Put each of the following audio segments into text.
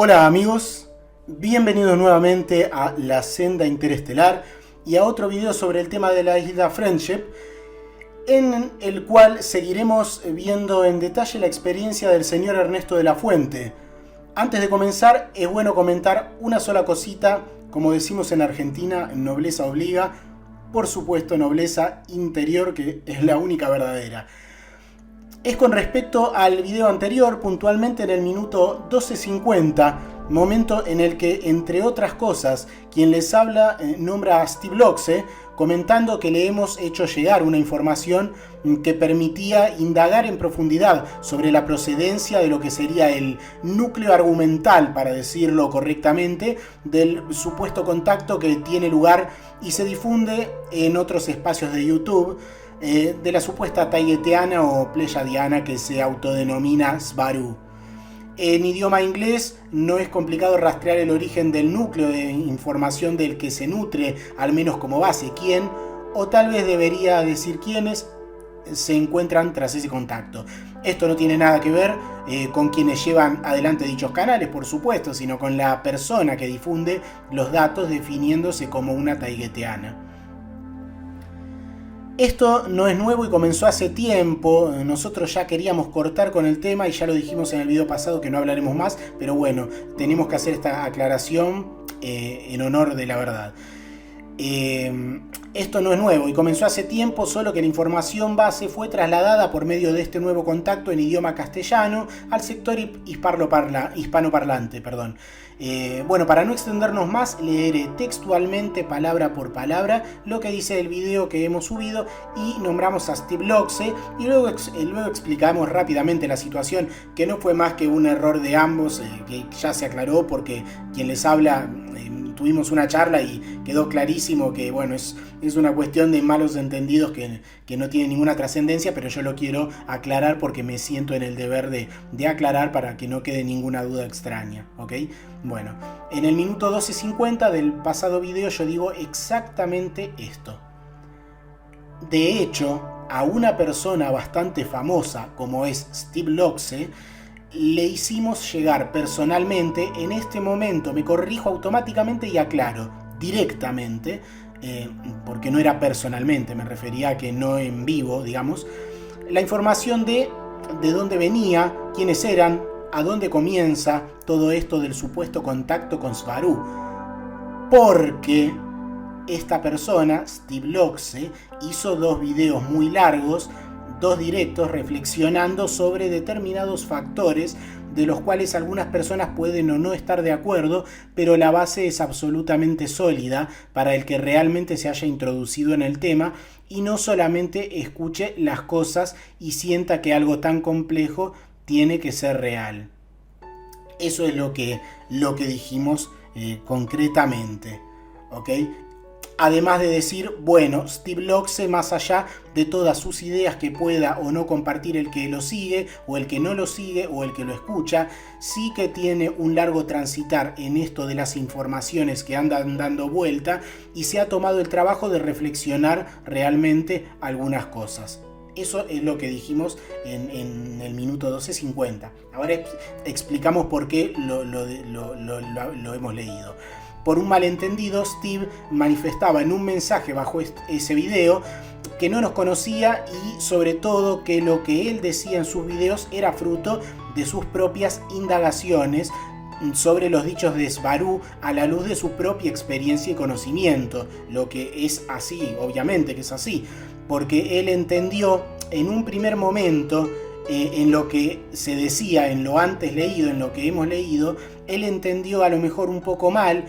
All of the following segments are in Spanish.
Hola amigos, bienvenidos nuevamente a La Senda Interestelar y a otro video sobre el tema de la isla Friendship, en el cual seguiremos viendo en detalle la experiencia del señor Ernesto de la Fuente. Antes de comenzar, es bueno comentar una sola cosita, como decimos en Argentina, nobleza obliga, por supuesto nobleza interior, que es la única verdadera. Es con respecto al video anterior, puntualmente en el minuto 12:50, momento en el que, entre otras cosas, quien les habla nombra a Steve Loxe, comentando que le hemos hecho llegar una información que permitía indagar en profundidad sobre la procedencia de lo que sería el núcleo argumental, para decirlo correctamente, del supuesto contacto que tiene lugar y se difunde en otros espacios de YouTube, de la supuesta taigueteana o pleyadiana que se autodenomina Svaru. En idioma inglés no es complicado rastrear el origen del núcleo de información del que se nutre, al menos como base, quién, o tal vez debería decir quiénes, se encuentran tras ese contacto. Esto no tiene nada que ver con quienes llevan adelante dichos canales, por supuesto, sino con la persona que difunde los datos definiéndose como una taigueteana. Esto no es nuevo y comenzó hace tiempo. Nosotros ya queríamos cortar con el tema y ya lo dijimos en el video pasado que no hablaremos más, pero bueno, tenemos que hacer esta aclaración en honor de la verdad. Esto no es nuevo y comenzó hace tiempo, solo que la información base fue trasladada por medio de este nuevo contacto en idioma castellano al sector hispanoparlante. Bueno, para no extendernos más, leeré textualmente, palabra por palabra, lo que dice el video que hemos subido y nombramos a Steve Loxe y luego explicamos rápidamente la situación, que no fue más que un error de ambos, que ya se aclaró porque quien les habla... Tuvimos una charla y quedó clarísimo que bueno, es una cuestión de malos entendidos que no tiene ninguna trascendencia, pero yo lo quiero aclarar porque me siento en el deber de aclarar para que no quede ninguna duda extraña, ¿ok? Bueno, en el minuto 12:50 del pasado video yo digo exactamente esto. De hecho, a una persona bastante famosa como es Steve Loxe, le hicimos llegar personalmente, en este momento me corrijo automáticamente y aclaro, directamente, porque no era personalmente, me refería a que no en vivo, digamos, la información de dónde venía, quiénes eran, a dónde comienza todo esto del supuesto contacto con Svaru. Porque esta persona, Steve Loxe, hizo dos videos muy largos, dos directos reflexionando sobre determinados factores de los cuales algunas personas pueden o no estar de acuerdo, pero la base es absolutamente sólida para el que realmente se haya introducido en el tema y no solamente escuche las cosas y sienta que algo tan complejo tiene que ser real. Eso es lo que dijimos concretamente, ¿ok? Además de decir, bueno, Steve Loxe, más allá de todas sus ideas que pueda o no compartir el que lo sigue, o el que no lo sigue, o el que lo escucha, sí que tiene un largo transitar en esto de las informaciones que andan dando vuelta y se ha tomado el trabajo de reflexionar realmente algunas cosas. Eso es lo que dijimos en el minuto 12:50. Ahora explicamos por qué lo hemos leído. Por un malentendido, Steve manifestaba en un mensaje bajo ese video que no nos conocía y sobre todo que lo que él decía en sus videos era fruto de sus propias indagaciones sobre los dichos de Svaru a la luz de su propia experiencia y conocimiento, lo que es así, obviamente que es así, porque él entendió en un primer momento, en lo que se decía, en lo antes leído, en lo que hemos leído, él entendió a lo mejor un poco mal,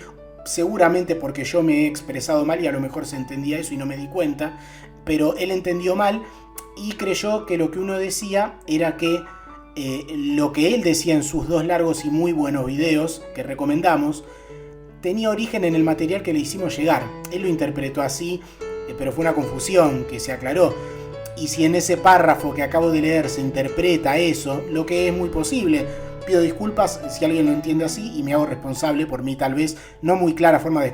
seguramente porque yo me he expresado mal y a lo mejor se entendía eso y no me di cuenta, pero él entendió mal y creyó que lo que uno decía era que lo que él decía en sus dos largos y muy buenos videos que recomendamos tenía origen en el material que le hicimos llegar. Él lo interpretó así, pero fue una confusión que se aclaró. Y si en ese párrafo que acabo de leer se interpreta eso, lo que es muy posible, pido disculpas si alguien lo entiende así y me hago responsable por mi tal vez no muy clara forma de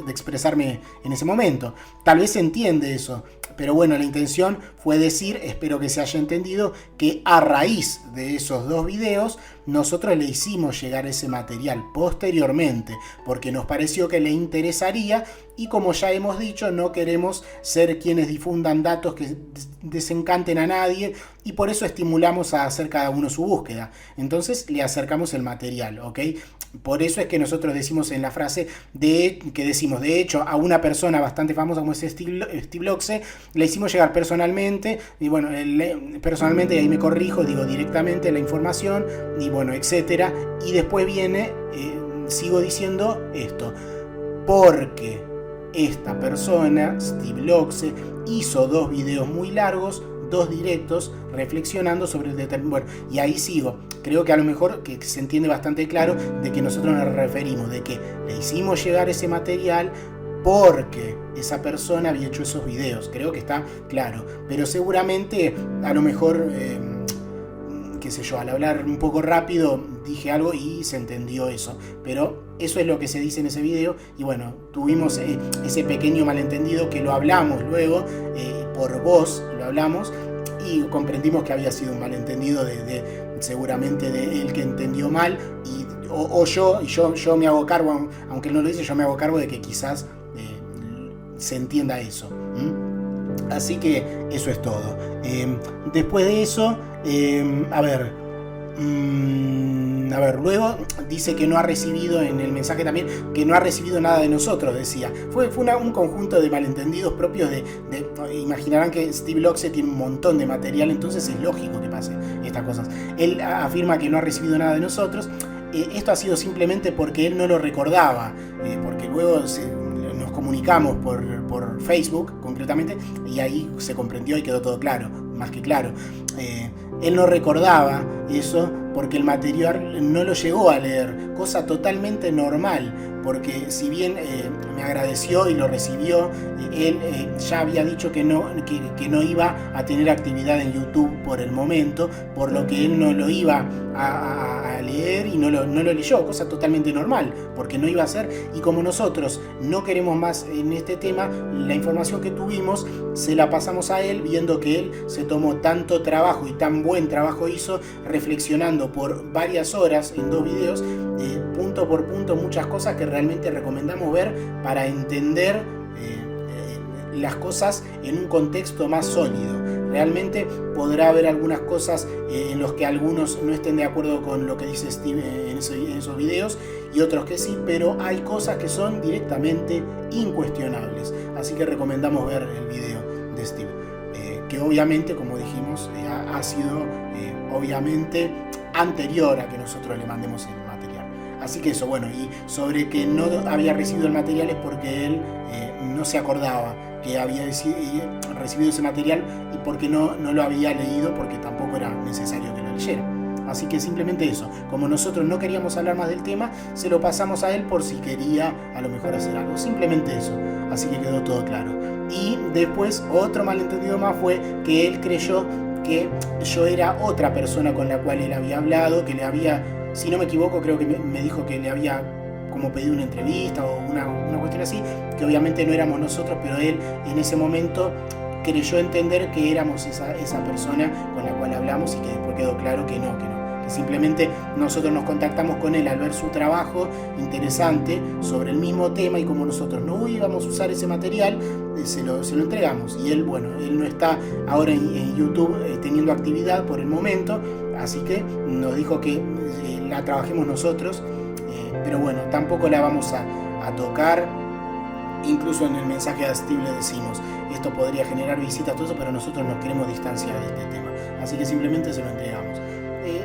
expresarme en ese momento. Tal vez se entiende eso, pero bueno, la intención fue decir, espero que se haya entendido, que a raíz de esos 2 videos nosotros le hicimos llegar ese material posteriormente porque nos pareció que le interesaría, y como ya hemos dicho, no queremos ser quienes difundan datos que desencanten a nadie, y por eso estimulamos a hacer cada uno su búsqueda. Entonces le acercamos el material, ¿ok? Por eso es que nosotros decimos en la frase de hecho, a una persona bastante famosa como es Steve Loxe, le hicimos llegar personalmente, y bueno, personalmente, y ahí me corrijo, digo directamente la información, y bueno, etcétera. Y después viene, sigo diciendo esto, porque esta persona, Steve Loxe, hizo 2 videos muy largos, 2 directos, reflexionando sobre el determinado... Bueno, y ahí sigo. Creo que a lo mejor que se entiende bastante claro de que nosotros nos referimos, de que le hicimos llegar ese material porque esa persona había hecho esos videos. Creo que está claro. Pero seguramente, a lo mejor, qué sé yo, al hablar un poco rápido dije algo y se entendió eso. Pero eso es lo que se dice en ese video. Y bueno, tuvimos ese pequeño malentendido que lo hablamos luego, por voz lo hablamos, y comprendimos que había sido un malentendido seguramente de él que entendió mal, o yo me hago cargo, aunque él no lo dice, yo me hago cargo de que quizás se entienda eso. Así que eso es todo. Después de eso, luego dice que no ha recibido, en el mensaje también, que no ha recibido nada de nosotros, decía. Fue un conjunto de malentendidos propios imaginarán que Steve Loxe tiene un montón de material, entonces es lógico que pase estas cosas. Él afirma que no ha recibido nada de nosotros. Esto ha sido simplemente porque él no lo recordaba, porque luego nos comunicamos por Facebook concretamente, y ahí se comprendió y quedó todo claro, más que claro. Él no recordaba eso porque el material no lo llegó a leer, cosa totalmente normal, porque si bien me agradeció y lo recibió, él ya había dicho que no iba a tener actividad en YouTube por el momento, por lo que él no lo iba a leer y no lo leyó, cosa totalmente normal, porque no iba a ser. Y como nosotros no queremos más en este tema, la información que tuvimos se la pasamos a él, viendo que él se tomó tanto trabajo y tan buen trabajo hizo, reflexionando por varias horas en 2 videos, punto por punto, muchas cosas que realmente recomendamos ver para entender las cosas en un contexto más sólido. Realmente podrá haber algunas cosas en los que algunos no estén de acuerdo con lo que dice Steve en esos videos, y otros que sí, pero hay cosas que son directamente incuestionables. Así que recomendamos ver el video de Steve, que obviamente, como dijimos, ha sido obviamente anterior a que nosotros le mandemos el material. Así que eso, bueno, y sobre que no había recibido el material es porque él no se acordaba que había recibido ese material, y porque no lo había leído, porque tampoco era necesario que lo leyera. Así que simplemente eso, como nosotros no queríamos hablar más del tema, se lo pasamos a él por si quería a lo mejor hacer algo, simplemente eso. Así que quedó todo claro. Y después otro malentendido más fue que él creyó que yo era otra persona con la cual él había hablado, que le había, si no me equivoco, creo que me dijo que le había como pedido una entrevista o una cuestión así, que obviamente no éramos nosotros, pero él en ese momento creyó entender que éramos esa persona con la cual hablamos, y que después quedó claro que no, que simplemente nosotros nos contactamos con él al ver su trabajo interesante sobre el mismo tema, y como nosotros no íbamos a usar ese material, se lo entregamos. Y él, bueno, él no está ahora en YouTube teniendo actividad por el momento, así que nos dijo que la trabajemos nosotros, pero bueno, tampoco la vamos a tocar. Incluso en el mensaje a Steve le decimos, esto podría generar visitas, todo eso, pero nosotros nos queremos distanciar de este tema, así que simplemente se lo entregamos.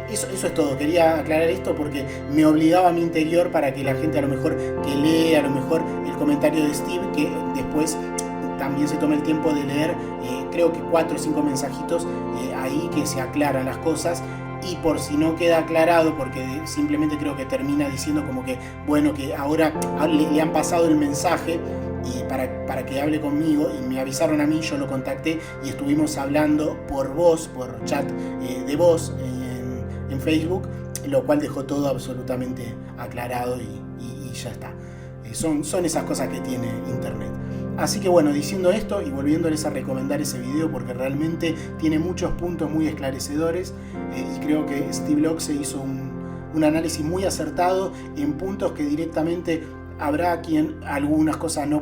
Eso es todo. Quería aclarar esto porque me obligaba a mi interior, para que la gente a lo mejor que lee a lo mejor el comentario de Steve, que después también se tome el tiempo de leer, creo que 4 o 5 mensajitos ahí que se aclaran las cosas. Y por si no queda aclarado, porque simplemente creo que termina diciendo como que, bueno, que ahora le han pasado el mensaje y para que hable conmigo, y me avisaron a mí, yo lo contacté y estuvimos hablando por voz, por chat de voz en Facebook, lo cual dejó todo absolutamente aclarado y ya está. Son esas cosas que tiene Internet. Así que bueno, diciendo esto y volviéndoles a recomendar ese video porque realmente tiene muchos puntos muy esclarecedores, y creo que Steve Locke se hizo un análisis muy acertado en puntos que directamente habrá quien algunas cosas no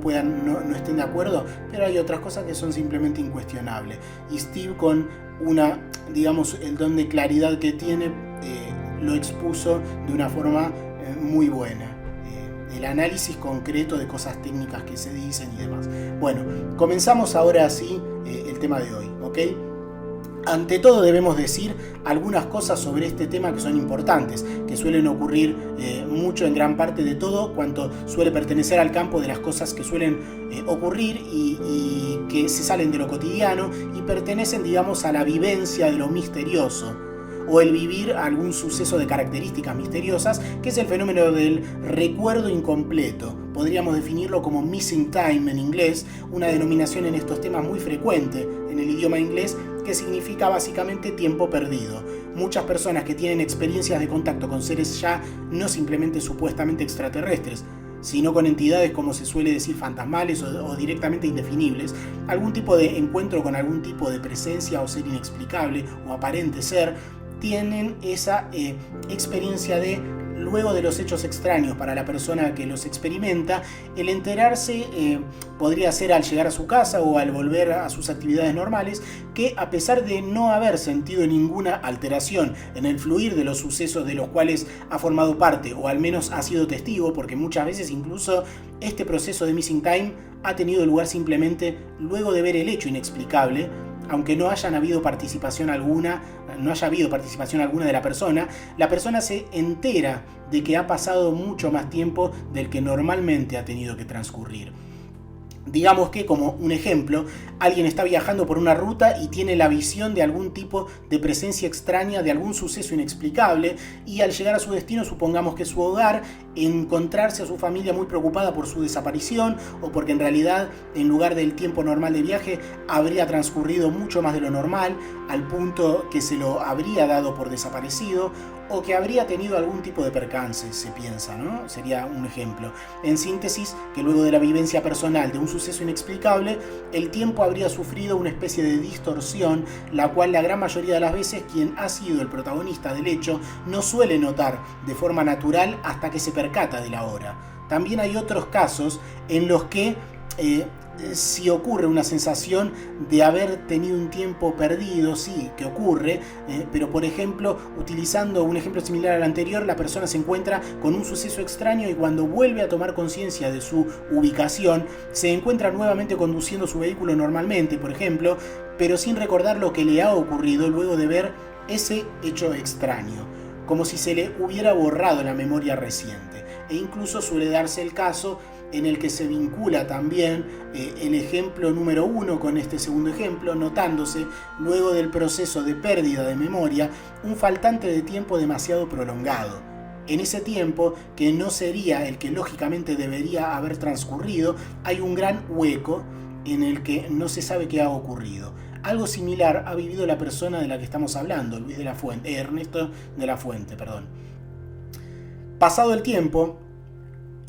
estén de acuerdo, pero hay otras cosas que son simplemente incuestionables. Y Steve, con el don de claridad que tiene, lo expuso de una forma muy buena. El análisis concreto de cosas técnicas que se dicen y demás. Bueno, comenzamos ahora sí el tema de hoy, ¿ok? Ante todo debemos decir algunas cosas sobre este tema que son importantes, que suelen ocurrir mucho en gran parte de todo cuanto suele pertenecer al campo de las cosas que suelen ocurrir y que se salen de lo cotidiano y pertenecen, digamos, a la vivencia de lo misterioso, o el vivir algún suceso de características misteriosas, que es el fenómeno del recuerdo incompleto. Podríamos definirlo como missing time en inglés, una denominación en estos temas muy frecuente en el idioma inglés, que significa básicamente tiempo perdido. Muchas personas que tienen experiencias de contacto con seres ya no simplemente supuestamente extraterrestres, sino con entidades, como se suele decir, fantasmales o directamente indefinibles, algún tipo de encuentro con algún tipo de presencia o ser inexplicable o aparente ser, tienen esa experiencia de, luego de los hechos extraños para la persona que los experimenta, el enterarse podría ser al llegar a su casa o al volver a sus actividades normales, que a pesar de no haber sentido ninguna alteración en el fluir de los sucesos de los cuales ha formado parte, o al menos ha sido testigo, porque muchas veces incluso este proceso de missing time ha tenido lugar simplemente luego de ver el hecho inexplicable, aunque no haya habido participación alguna de la persona se entera de que ha pasado mucho más tiempo del que normalmente ha tenido que transcurrir. Digamos que, como un ejemplo, alguien está viajando por una ruta y tiene la visión de algún tipo de presencia extraña, de algún suceso inexplicable, y al llegar a su destino, supongamos que es su hogar, encontrarse a su familia muy preocupada por su desaparición, o porque en realidad, en lugar del tiempo normal de viaje, habría transcurrido mucho más de lo normal, al punto que se lo habría dado por desaparecido, o que habría tenido algún tipo de percance, se piensa, ¿no? Sería un ejemplo. En síntesis, que luego de la vivencia personal de un suceso inexplicable, el tiempo habría sufrido una especie de distorsión, la cual la gran mayoría de las veces quien ha sido el protagonista del hecho no suele notar de forma natural hasta que se percata de la hora. También hay otros casos en los que si ocurre una sensación de haber tenido un tiempo perdido, sí, que ocurre, pero por ejemplo, utilizando un ejemplo similar al anterior, la persona se encuentra con un suceso extraño y cuando vuelve a tomar conciencia de su ubicación, se encuentra nuevamente conduciendo su vehículo normalmente, por ejemplo, pero sin recordar lo que le ha ocurrido luego de ver ese hecho extraño, como si se le hubiera borrado la memoria reciente. E incluso suele darse el caso en el que se vincula también el ejemplo número 1 con este segundo ejemplo, notándose, luego del proceso de pérdida de memoria, un faltante de tiempo demasiado prolongado. En ese tiempo, que no sería el que lógicamente debería haber transcurrido, hay un gran hueco en el que no se sabe qué ha ocurrido. Algo similar ha vivido la persona de la que estamos hablando, Ernesto de la Fuente. Pasado el tiempo,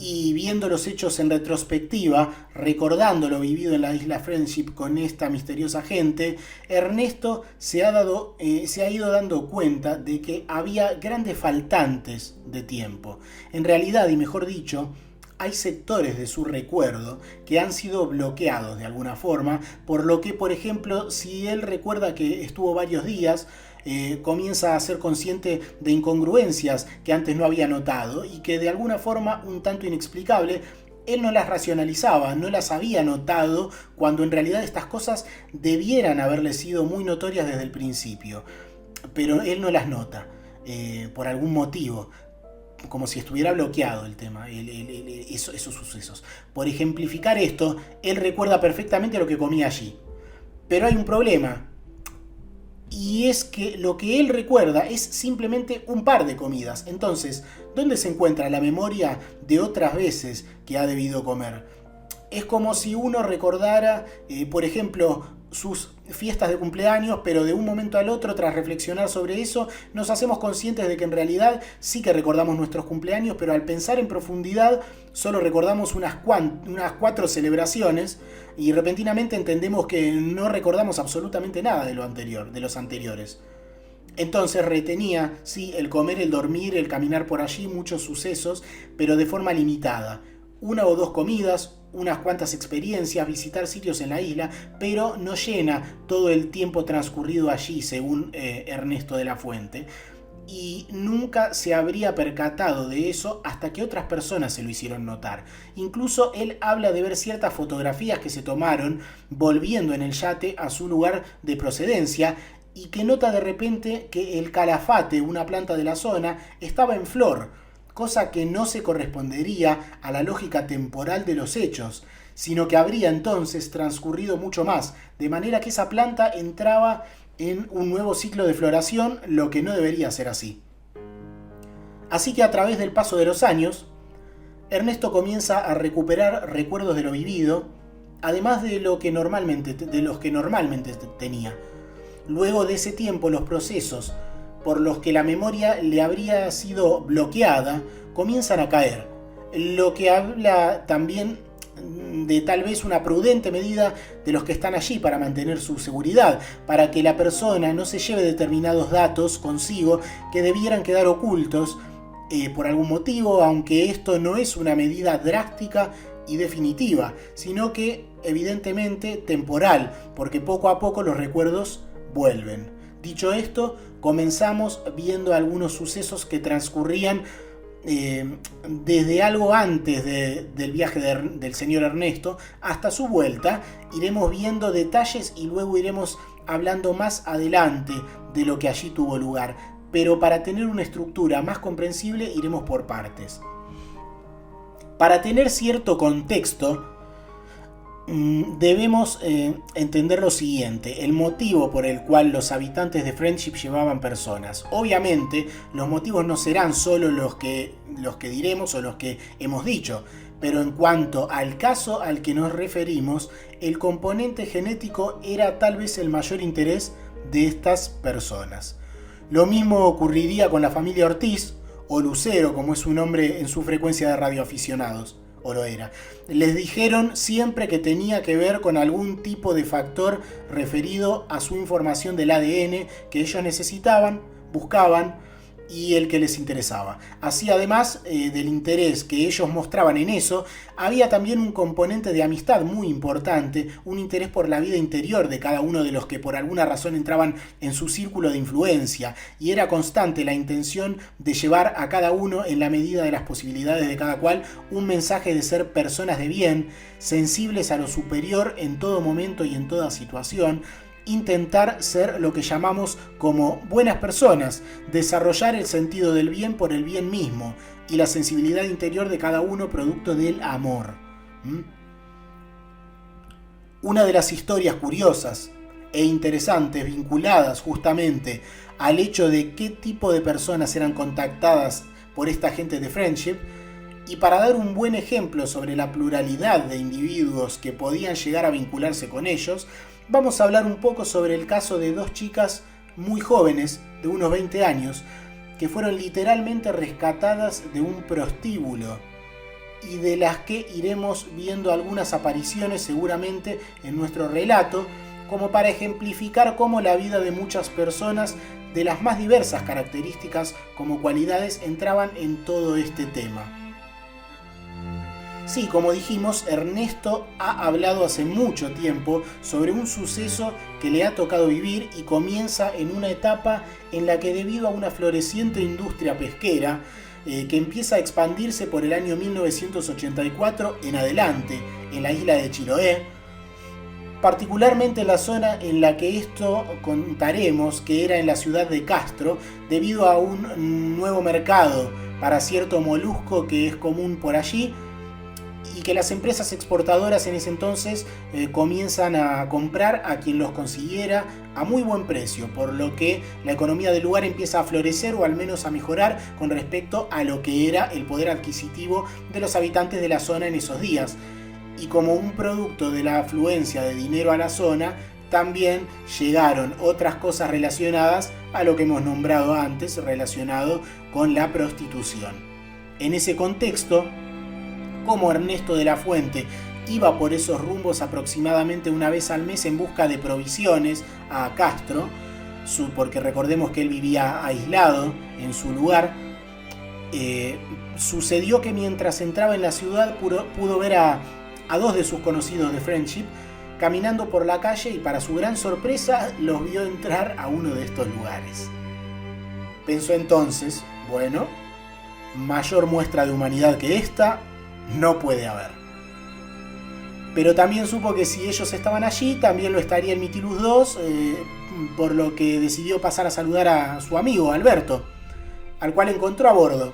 y viendo los hechos en retrospectiva, recordando lo vivido en la isla Friendship con esta misteriosa gente, Ernesto se ha ido dando cuenta de que había grandes faltantes de tiempo. En realidad, y mejor dicho, hay sectores de su recuerdo que han sido bloqueados de alguna forma, por lo que, por ejemplo, si él recuerda que estuvo varios días, comienza a ser consciente de incongruencias que antes no había notado y que de alguna forma un tanto inexplicable él no las racionalizaba, no las había notado, cuando en realidad estas cosas debieran haberle sido muy notorias desde el principio, pero él no las nota por algún motivo, como si estuviera bloqueado el tema, esos sucesos. Por ejemplificar esto, él recuerda perfectamente lo que comía allí, pero hay un problema. Y es que lo que él recuerda es simplemente un par de comidas. Entonces, ¿dónde se encuentra la memoria de otras veces que ha debido comer? Es como si uno recordara, por ejemplo, sus fiestas de cumpleaños, pero de un momento al otro, tras reflexionar sobre eso, nos hacemos conscientes de que en realidad sí que recordamos nuestros cumpleaños, pero al pensar en profundidad solo recordamos unas 4 celebraciones y repentinamente entendemos que no recordamos absolutamente nada de lo anterior, de los anteriores. Entonces retenía, sí, el comer, el dormir, el caminar por allí, muchos sucesos, pero de forma limitada. 1 o 2 comidas, unas cuantas experiencias, visitar sitios en la isla, pero no llena todo el tiempo transcurrido allí, según Ernesto de la Fuente. Y nunca se habría percatado de eso hasta que otras personas se lo hicieron notar. Incluso él habla de ver ciertas fotografías que se tomaron volviendo en el yate a su lugar de procedencia y que nota de repente que el calafate, una planta de la zona, estaba en flor, cosa que no se correspondería a la lógica temporal de los hechos, sino que habría entonces transcurrido mucho más, de manera que esa planta entraba en un nuevo ciclo de floración, lo que no debería ser así. Así que a través del paso de los años, Ernesto comienza a recuperar recuerdos de lo vivido, además de los que normalmente tenía. Luego de ese tiempo, los procesos por los que la memoria le habría sido bloqueada comienzan a caer, lo que habla también de tal vez una prudente medida de los que están allí para mantener su seguridad, para que la persona no se lleve determinados datos consigo que debieran quedar ocultos por algún motivo, aunque esto no es una medida drástica y definitiva, sino que evidentemente temporal, porque poco a poco los recuerdos vuelven. Dicho esto, comenzamos viendo algunos sucesos que transcurrían desde algo antes del viaje del señor Ernesto hasta su vuelta. Iremos viendo detalles y luego iremos hablando más adelante de lo que allí tuvo lugar, pero para tener una estructura más comprensible iremos por partes. Para tener cierto contexto, debemos entender lo siguiente: el motivo por el cual los habitantes de Friendship llevaban personas. Obviamente los motivos no serán solo los que diremos o los que hemos dicho, pero en cuanto al caso al que nos referimos, el componente genético era tal vez el mayor interés de estas personas. Lo mismo ocurriría con la familia Ortiz, o Lucero, como es su nombre en su frecuencia de radioaficionados. O lo era. Les dijeron siempre que tenía que ver con algún tipo de factor referido a su información del ADN que ellos necesitaban, buscaban y el que les interesaba. Así, además del interés que ellos mostraban en eso, había también un componente de amistad muy importante, un interés por la vida interior de cada uno de los que por alguna razón entraban en su círculo de influencia, y era constante la intención de llevar a cada uno, en la medida de las posibilidades de cada cual, un mensaje de ser personas de bien, sensibles a lo superior en todo momento y en toda situación, intentar ser lo que llamamos como buenas personas, desarrollar el sentido del bien por el bien mismo y la sensibilidad interior de cada uno producto del amor. Una de las historias curiosas e interesantes vinculadas justamente al hecho de qué tipo de personas eran contactadas por esta gente de Friendship, y para dar un buen ejemplo sobre la pluralidad de individuos que podían llegar a vincularse con ellos, vamos a hablar un poco sobre el caso de 2 chicas muy jóvenes, de unos 20 años, que fueron literalmente rescatadas de un prostíbulo y de las que iremos viendo algunas apariciones seguramente en nuestro relato, como para ejemplificar cómo la vida de muchas personas de las más diversas características como cualidades entraban en todo este tema. Sí, como dijimos, Ernesto ha hablado hace mucho tiempo sobre un suceso que le ha tocado vivir y comienza en una etapa en la que, debido a una floreciente industria pesquera que empieza a expandirse por el año 1984 en adelante en la isla de Chiloé, particularmente en la zona en la que esto contaremos, que era en la ciudad de Castro, debido a un nuevo mercado para cierto molusco que es común por allí, y que las empresas exportadoras en ese entonces comienzan a comprar a quien los consiguiera a muy buen precio, por lo que la economía del lugar empieza a florecer, o al menos a mejorar con respecto a lo que era el poder adquisitivo de los habitantes de la zona en esos días. Y como un producto de la afluencia de dinero a la zona, también llegaron otras cosas relacionadas a lo que hemos nombrado antes, relacionado con la prostitución. En ese contexto, como Ernesto de la Fuente iba por esos rumbos aproximadamente una vez al mes en busca de provisiones a Castro, porque recordemos que él vivía aislado en su lugar, sucedió que mientras entraba en la ciudad pudo ver a dos de sus conocidos de Friendship caminando por la calle y para su gran sorpresa los vio entrar a uno de estos lugares. Pensó entonces, bueno, mayor muestra de humanidad que esta no puede haber. Pero también supo que si ellos estaban allí, también lo estaría el Mytilus II, por lo que decidió pasar a saludar a su amigo Alberto, al cual encontró a bordo.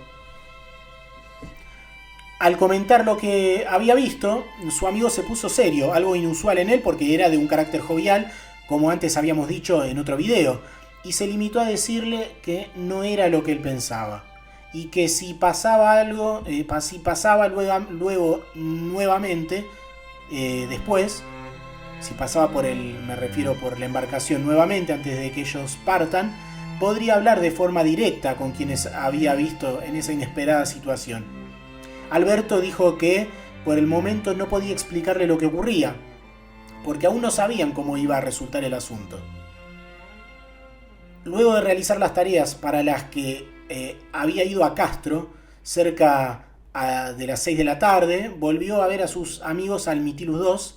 Al comentar lo que había visto, su amigo se puso serio, algo inusual en él porque era de un carácter jovial, como antes habíamos dicho en otro video, y se limitó a decirle que no era lo que él pensaba, y que si pasaba algo, si pasaba luego nuevamente, después, si pasaba por la embarcación nuevamente antes de que ellos partan, podría hablar de forma directa con quienes había visto en esa inesperada situación. Alberto dijo que por el momento no podía explicarle lo que ocurría, porque aún no sabían cómo iba a resultar el asunto. Luego de realizar las tareas para las que había ido a Castro, cerca de las 6 de la tarde, volvió a ver a sus amigos al Mytilus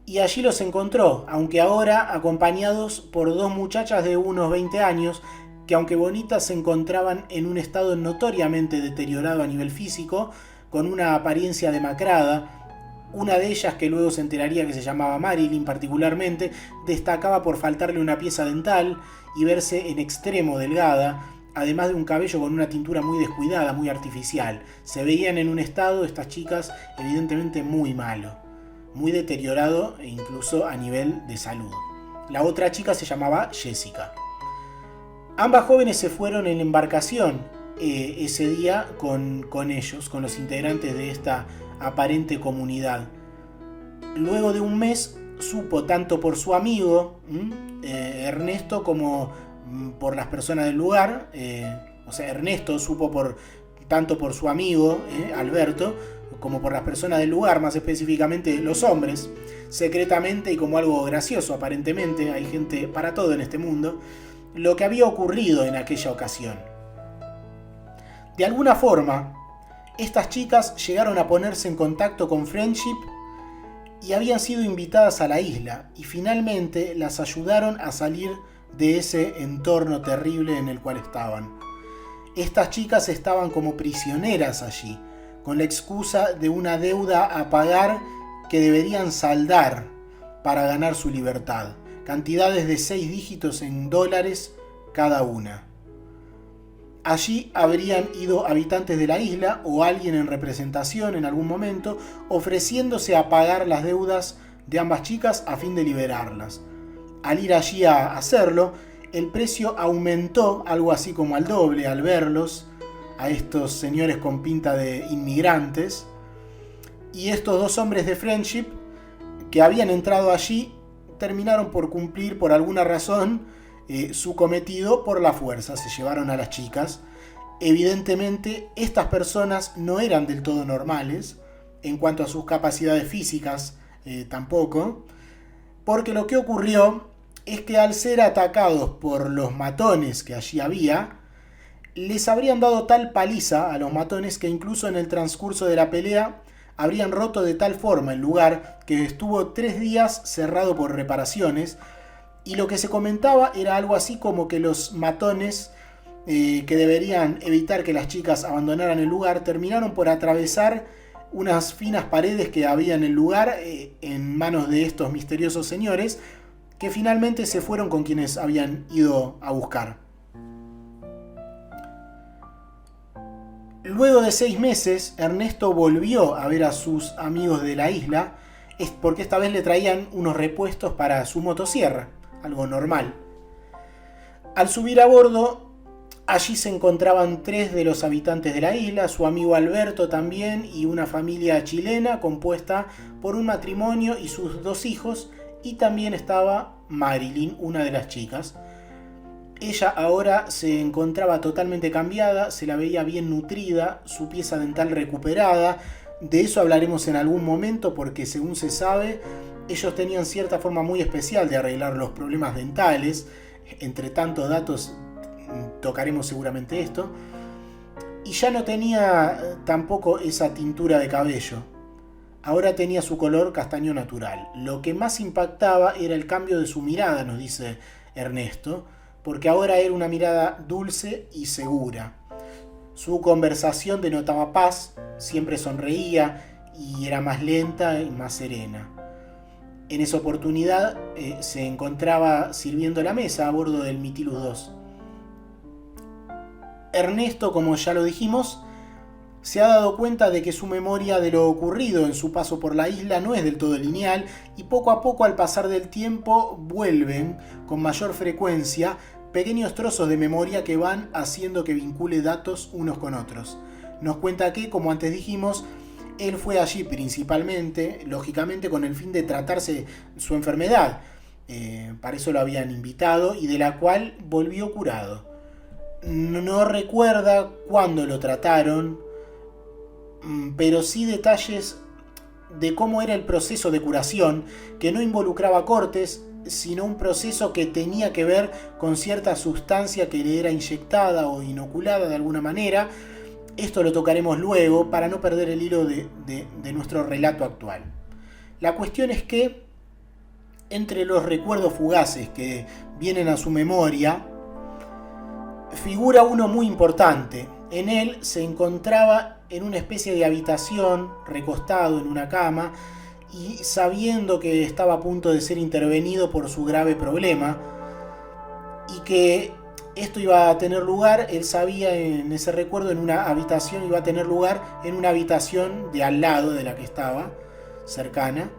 II, y allí los encontró, aunque ahora acompañados por dos muchachas de unos 20 años, que aunque bonitas se encontraban en un estado notoriamente deteriorado a nivel físico, con una apariencia demacrada. Una de ellas, que luego se enteraría que se llamaba Marilyn particularmente, destacaba por faltarle una pieza dental y verse en extremo delgada, además de un cabello con una tintura muy descuidada, muy artificial. Se veían en un estado, estas chicas, evidentemente muy malo, muy deteriorado e incluso a nivel de salud. La otra chica se llamaba Jessica. Ambas jóvenes se fueron en la embarcación ese día con ellos, con los integrantes de esta aparente comunidad. Luego de un mes supo tanto por su amigo Ernesto como por las personas del lugar, Ernesto supo tanto por su amigo Alberto como por las personas del lugar, más específicamente los hombres, secretamente y como algo gracioso aparentemente, hay gente para todo en este mundo, lo que había ocurrido en aquella ocasión. De alguna forma, estas chicas llegaron a ponerse en contacto con Friendship y habían sido invitadas a la isla, y finalmente las ayudaron a salir de ese entorno terrible en el cual estaban. Estas chicas estaban como prisioneras allí, con la excusa de una deuda a pagar que deberían saldar para ganar su libertad. Cantidades de 6 dígitos en dólares cada una. Allí habrían ido habitantes de la isla o alguien en representación en algún momento, ofreciéndose a pagar las deudas de ambas chicas a fin de liberarlas. Al ir allí a hacerlo, el precio aumentó algo así como al doble al verlos, a estos señores con pinta de inmigrantes, y estos dos hombres de Friendship que habían entrado allí terminaron por cumplir por alguna razón su cometido por la fuerza. Se llevaron a las chicas. Evidentemente estas personas no eran del todo normales en cuanto a sus capacidades físicas, tampoco, porque lo que ocurrió es que al ser atacados por los matones que allí había, les habrían dado tal paliza a los matones que incluso en el transcurso de la pelea habrían roto de tal forma el lugar que estuvo 3 días cerrado por reparaciones, y lo que se comentaba era algo así como que los matones que deberían evitar que las chicas abandonaran el lugar terminaron por atravesar unas finas paredes que había en el lugar en manos de estos misteriosos señores, que finalmente se fueron con quienes habían ido a buscar. Luego de 6 meses, Ernesto volvió a ver a sus amigos de la isla, porque esta vez le traían unos repuestos para su motosierra, algo normal. Al subir a bordo, allí se encontraban 3 de los habitantes de la isla, su amigo Alberto también, y una familia chilena compuesta por un matrimonio y sus 2 hijos, y también estaba Marilyn, una de las chicas. Ella ahora se encontraba totalmente cambiada, se la veía bien nutrida, su pieza dental recuperada. De eso hablaremos en algún momento porque, según se sabe, ellos tenían cierta forma muy especial de arreglar los problemas dentales. Entre tantos datos tocaremos seguramente esto. Y ya no tenía tampoco esa tintura de cabello. Ahora tenía su color castaño natural. Lo que más impactaba era el cambio de su mirada, nos dice Ernesto, porque ahora era una mirada dulce y segura. Su conversación denotaba paz, siempre sonreía y era más lenta y más serena. En esa oportunidad se encontraba sirviendo la mesa a bordo del Mytilus 2. Ernesto, como ya lo dijimos, se ha dado cuenta de que su memoria de lo ocurrido en su paso por la isla no es del todo lineal y poco a poco, al pasar del tiempo, vuelven con mayor frecuencia pequeños trozos de memoria que van haciendo que vincule datos unos con otros. Nos cuenta que, como antes dijimos, él fue allí principalmente, lógicamente, con el fin de tratarse su enfermedad. Para eso lo habían invitado y de la cual volvió curado. No recuerda cuándo lo trataron, pero sí detalles de cómo era el proceso de curación, que no involucraba cortes, sino un proceso que tenía que ver con cierta sustancia que le era inyectada o inoculada de alguna manera. Esto lo tocaremos luego para no perder el hilo de nuestro relato actual. La cuestión es que, entre los recuerdos fugaces que vienen a su memoria, figura uno muy importante. En él se encontraba en una especie de habitación, recostado en una cama, y sabiendo que estaba a punto de ser intervenido por su grave problema, y que esto iba a tener lugar, él sabía en ese recuerdo, en una habitación, iba a tener lugar en una habitación de al lado de la que estaba, cercana.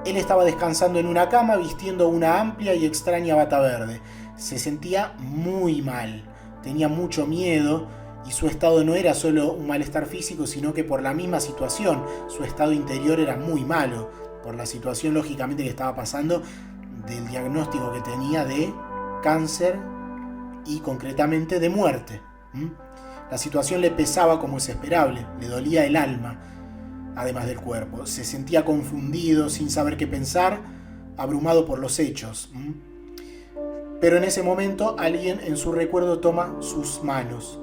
Él estaba descansando en una cama, vistiendo una amplia y extraña bata verde. Se sentía muy mal, tenía mucho miedo, y su estado no era solo un malestar físico, sino que por la misma situación, su estado interior era muy malo, por la situación lógicamente que estaba pasando, del diagnóstico que tenía de cáncer y concretamente de muerte. La situación le pesaba como es esperable, le dolía el alma, además del cuerpo. Se sentía confundido, sin saber qué pensar, abrumado por los hechos. Pero en ese momento alguien en su recuerdo toma sus manos.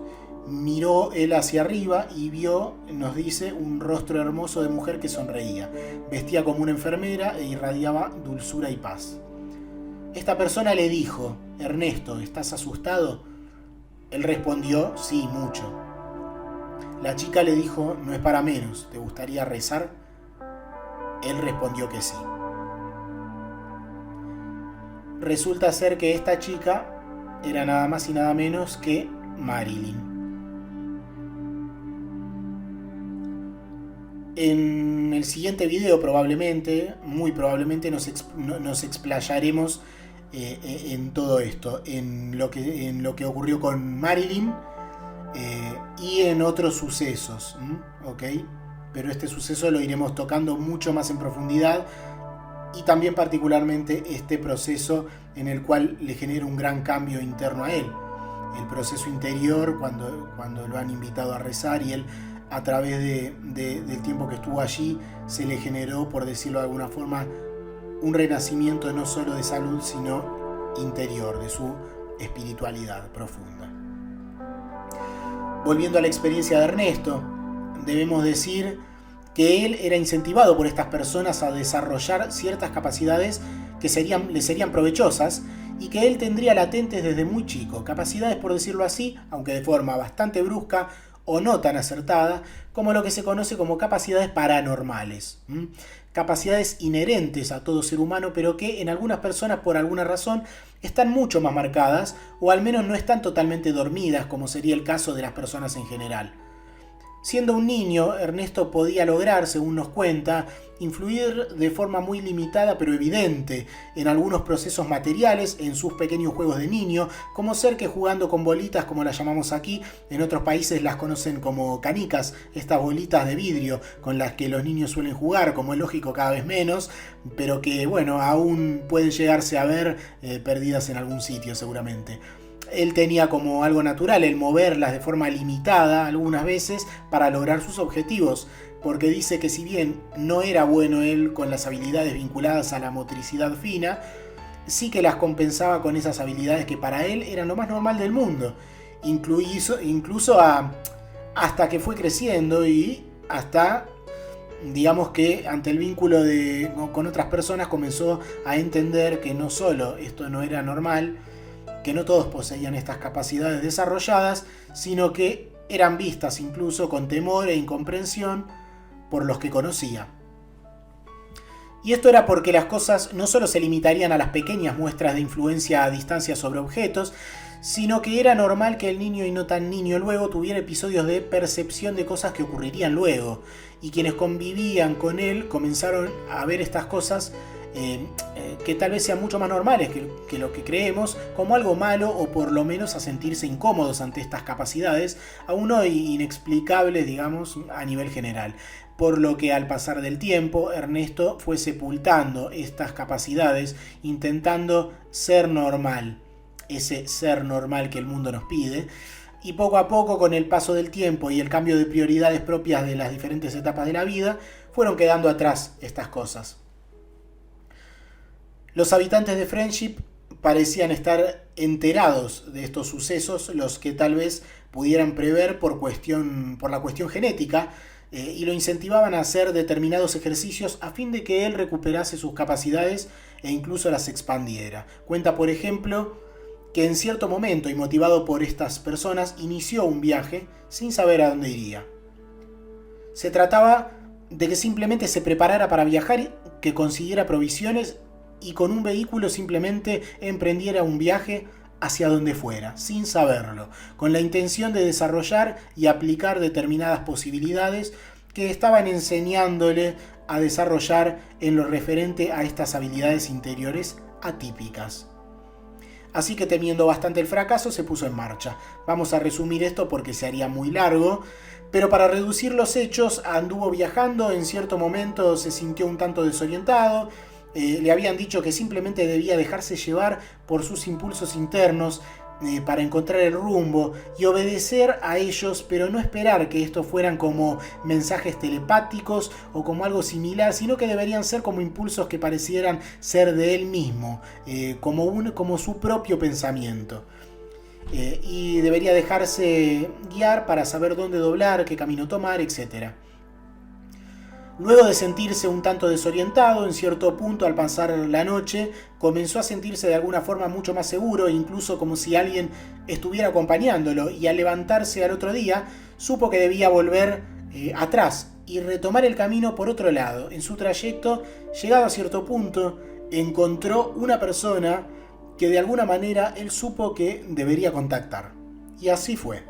Miró él hacia arriba y vio, nos dice, un rostro hermoso de mujer que sonreía. Vestía como una enfermera e irradiaba dulzura y paz. Esta persona le dijo: Ernesto, ¿estás asustado? Él respondió: sí, mucho. La chica le dijo: no es para menos, ¿te gustaría rezar? Él respondió que sí. Resulta ser que esta chica era nada más y nada menos que Marilyn. En el siguiente video muy probablemente nos explayaremos en todo esto, en lo que ocurrió con Marilyn y en otros sucesos, ¿ok? Pero este suceso lo iremos tocando mucho más en profundidad, y también particularmente este proceso en el cual le genera un gran cambio interno a él. El proceso interior cuando lo han invitado a rezar, y él, a través del tiempo que estuvo allí, se le generó, por decirlo de alguna forma, un renacimiento no solo de salud, sino interior, de su espiritualidad profunda. Volviendo a la experiencia de Ernesto, debemos decir que él era incentivado por estas personas a desarrollar ciertas capacidades que le serían provechosas, y que él tendría latentes desde muy chico, capacidades, por decirlo así, aunque de forma bastante brusca o no tan acertada, como lo que se conoce como capacidades paranormales. Capacidades inherentes a todo ser humano, pero que en algunas personas, por alguna razón, están mucho más marcadas, o al menos no están totalmente dormidas, como sería el caso de las personas en general. Siendo un niño, Ernesto podía lograr, según nos cuenta, influir de forma muy limitada pero evidente en algunos procesos materiales en sus pequeños juegos de niño, como ser que jugando con bolitas, como las llamamos aquí, en otros países las conocen como canicas, estas bolitas de vidrio con las que los niños suelen jugar, como es lógico cada vez menos, pero que bueno, aún pueden llegarse a ver perdidas en algún sitio seguramente. Él tenía como algo natural el moverlas de forma limitada algunas veces para lograr sus objetivos, porque dice que si bien no era bueno él con las habilidades vinculadas a la motricidad fina, sí que las compensaba con esas habilidades que para él eran lo más normal del mundo, incluso hasta que fue creciendo y hasta, digamos que ante el vínculo con otras personas comenzó a entender que no solo esto no era normal, que no todos poseían estas capacidades desarrolladas, sino que eran vistas incluso con temor e incomprensión por los que conocía. Y esto era porque las cosas no solo se limitarían a las pequeñas muestras de influencia a distancia sobre objetos, sino que era normal que el niño y no tan niño luego tuviera episodios de percepción de cosas que ocurrirían luego, y quienes convivían con él comenzaron a ver estas cosas que tal vez sean mucho más normales que lo que creemos, como algo malo o por lo menos a sentirse incómodos ante estas capacidades, aún hoy inexplicables, digamos, a nivel general. Por lo que al pasar del tiempo, Ernesto fue sepultando estas capacidades, intentando ser normal, ese ser normal que el mundo nos pide, y poco a poco, con el paso del tiempo y el cambio de prioridades propias de las diferentes etapas de la vida, fueron quedando atrás estas cosas. Los habitantes de Friendship parecían estar enterados de estos sucesos, los que tal vez pudieran prever por la cuestión genética, y lo incentivaban a hacer determinados ejercicios a fin de que él recuperase sus capacidades e incluso las expandiera. Cuenta, por ejemplo, que en cierto momento, y motivado por estas personas, inició un viaje sin saber a dónde iría. Se trataba de que simplemente se preparara para viajar, que consiguiera provisiones y con un vehículo simplemente emprendiera un viaje hacia donde fuera, sin saberlo, con la intención de desarrollar y aplicar determinadas posibilidades que estaban enseñándole a desarrollar en lo referente a estas habilidades interiores atípicas. Así que, temiendo bastante el fracaso, se puso en marcha. Vamos a resumir esto porque se haría muy largo, pero para reducir los hechos, anduvo viajando, en cierto momento se sintió un tanto desorientado. Le habían dicho que simplemente debía dejarse llevar por sus impulsos internos para encontrar el rumbo y obedecer a ellos, pero no esperar que estos fueran como mensajes telepáticos o como algo similar, sino que deberían ser como impulsos que parecieran ser de él mismo, como su propio pensamiento. Y debería dejarse guiar para saber dónde doblar, qué camino tomar, etc. Luego de sentirse un tanto desorientado, en cierto punto al pasar la noche, comenzó a sentirse de alguna forma mucho más seguro, incluso como si alguien estuviera acompañándolo, y al levantarse al otro día, supo que debía volver atrás y retomar el camino por otro lado. En su trayecto, llegado a cierto punto, encontró una persona que de alguna manera él supo que debería contactar. Y así fue.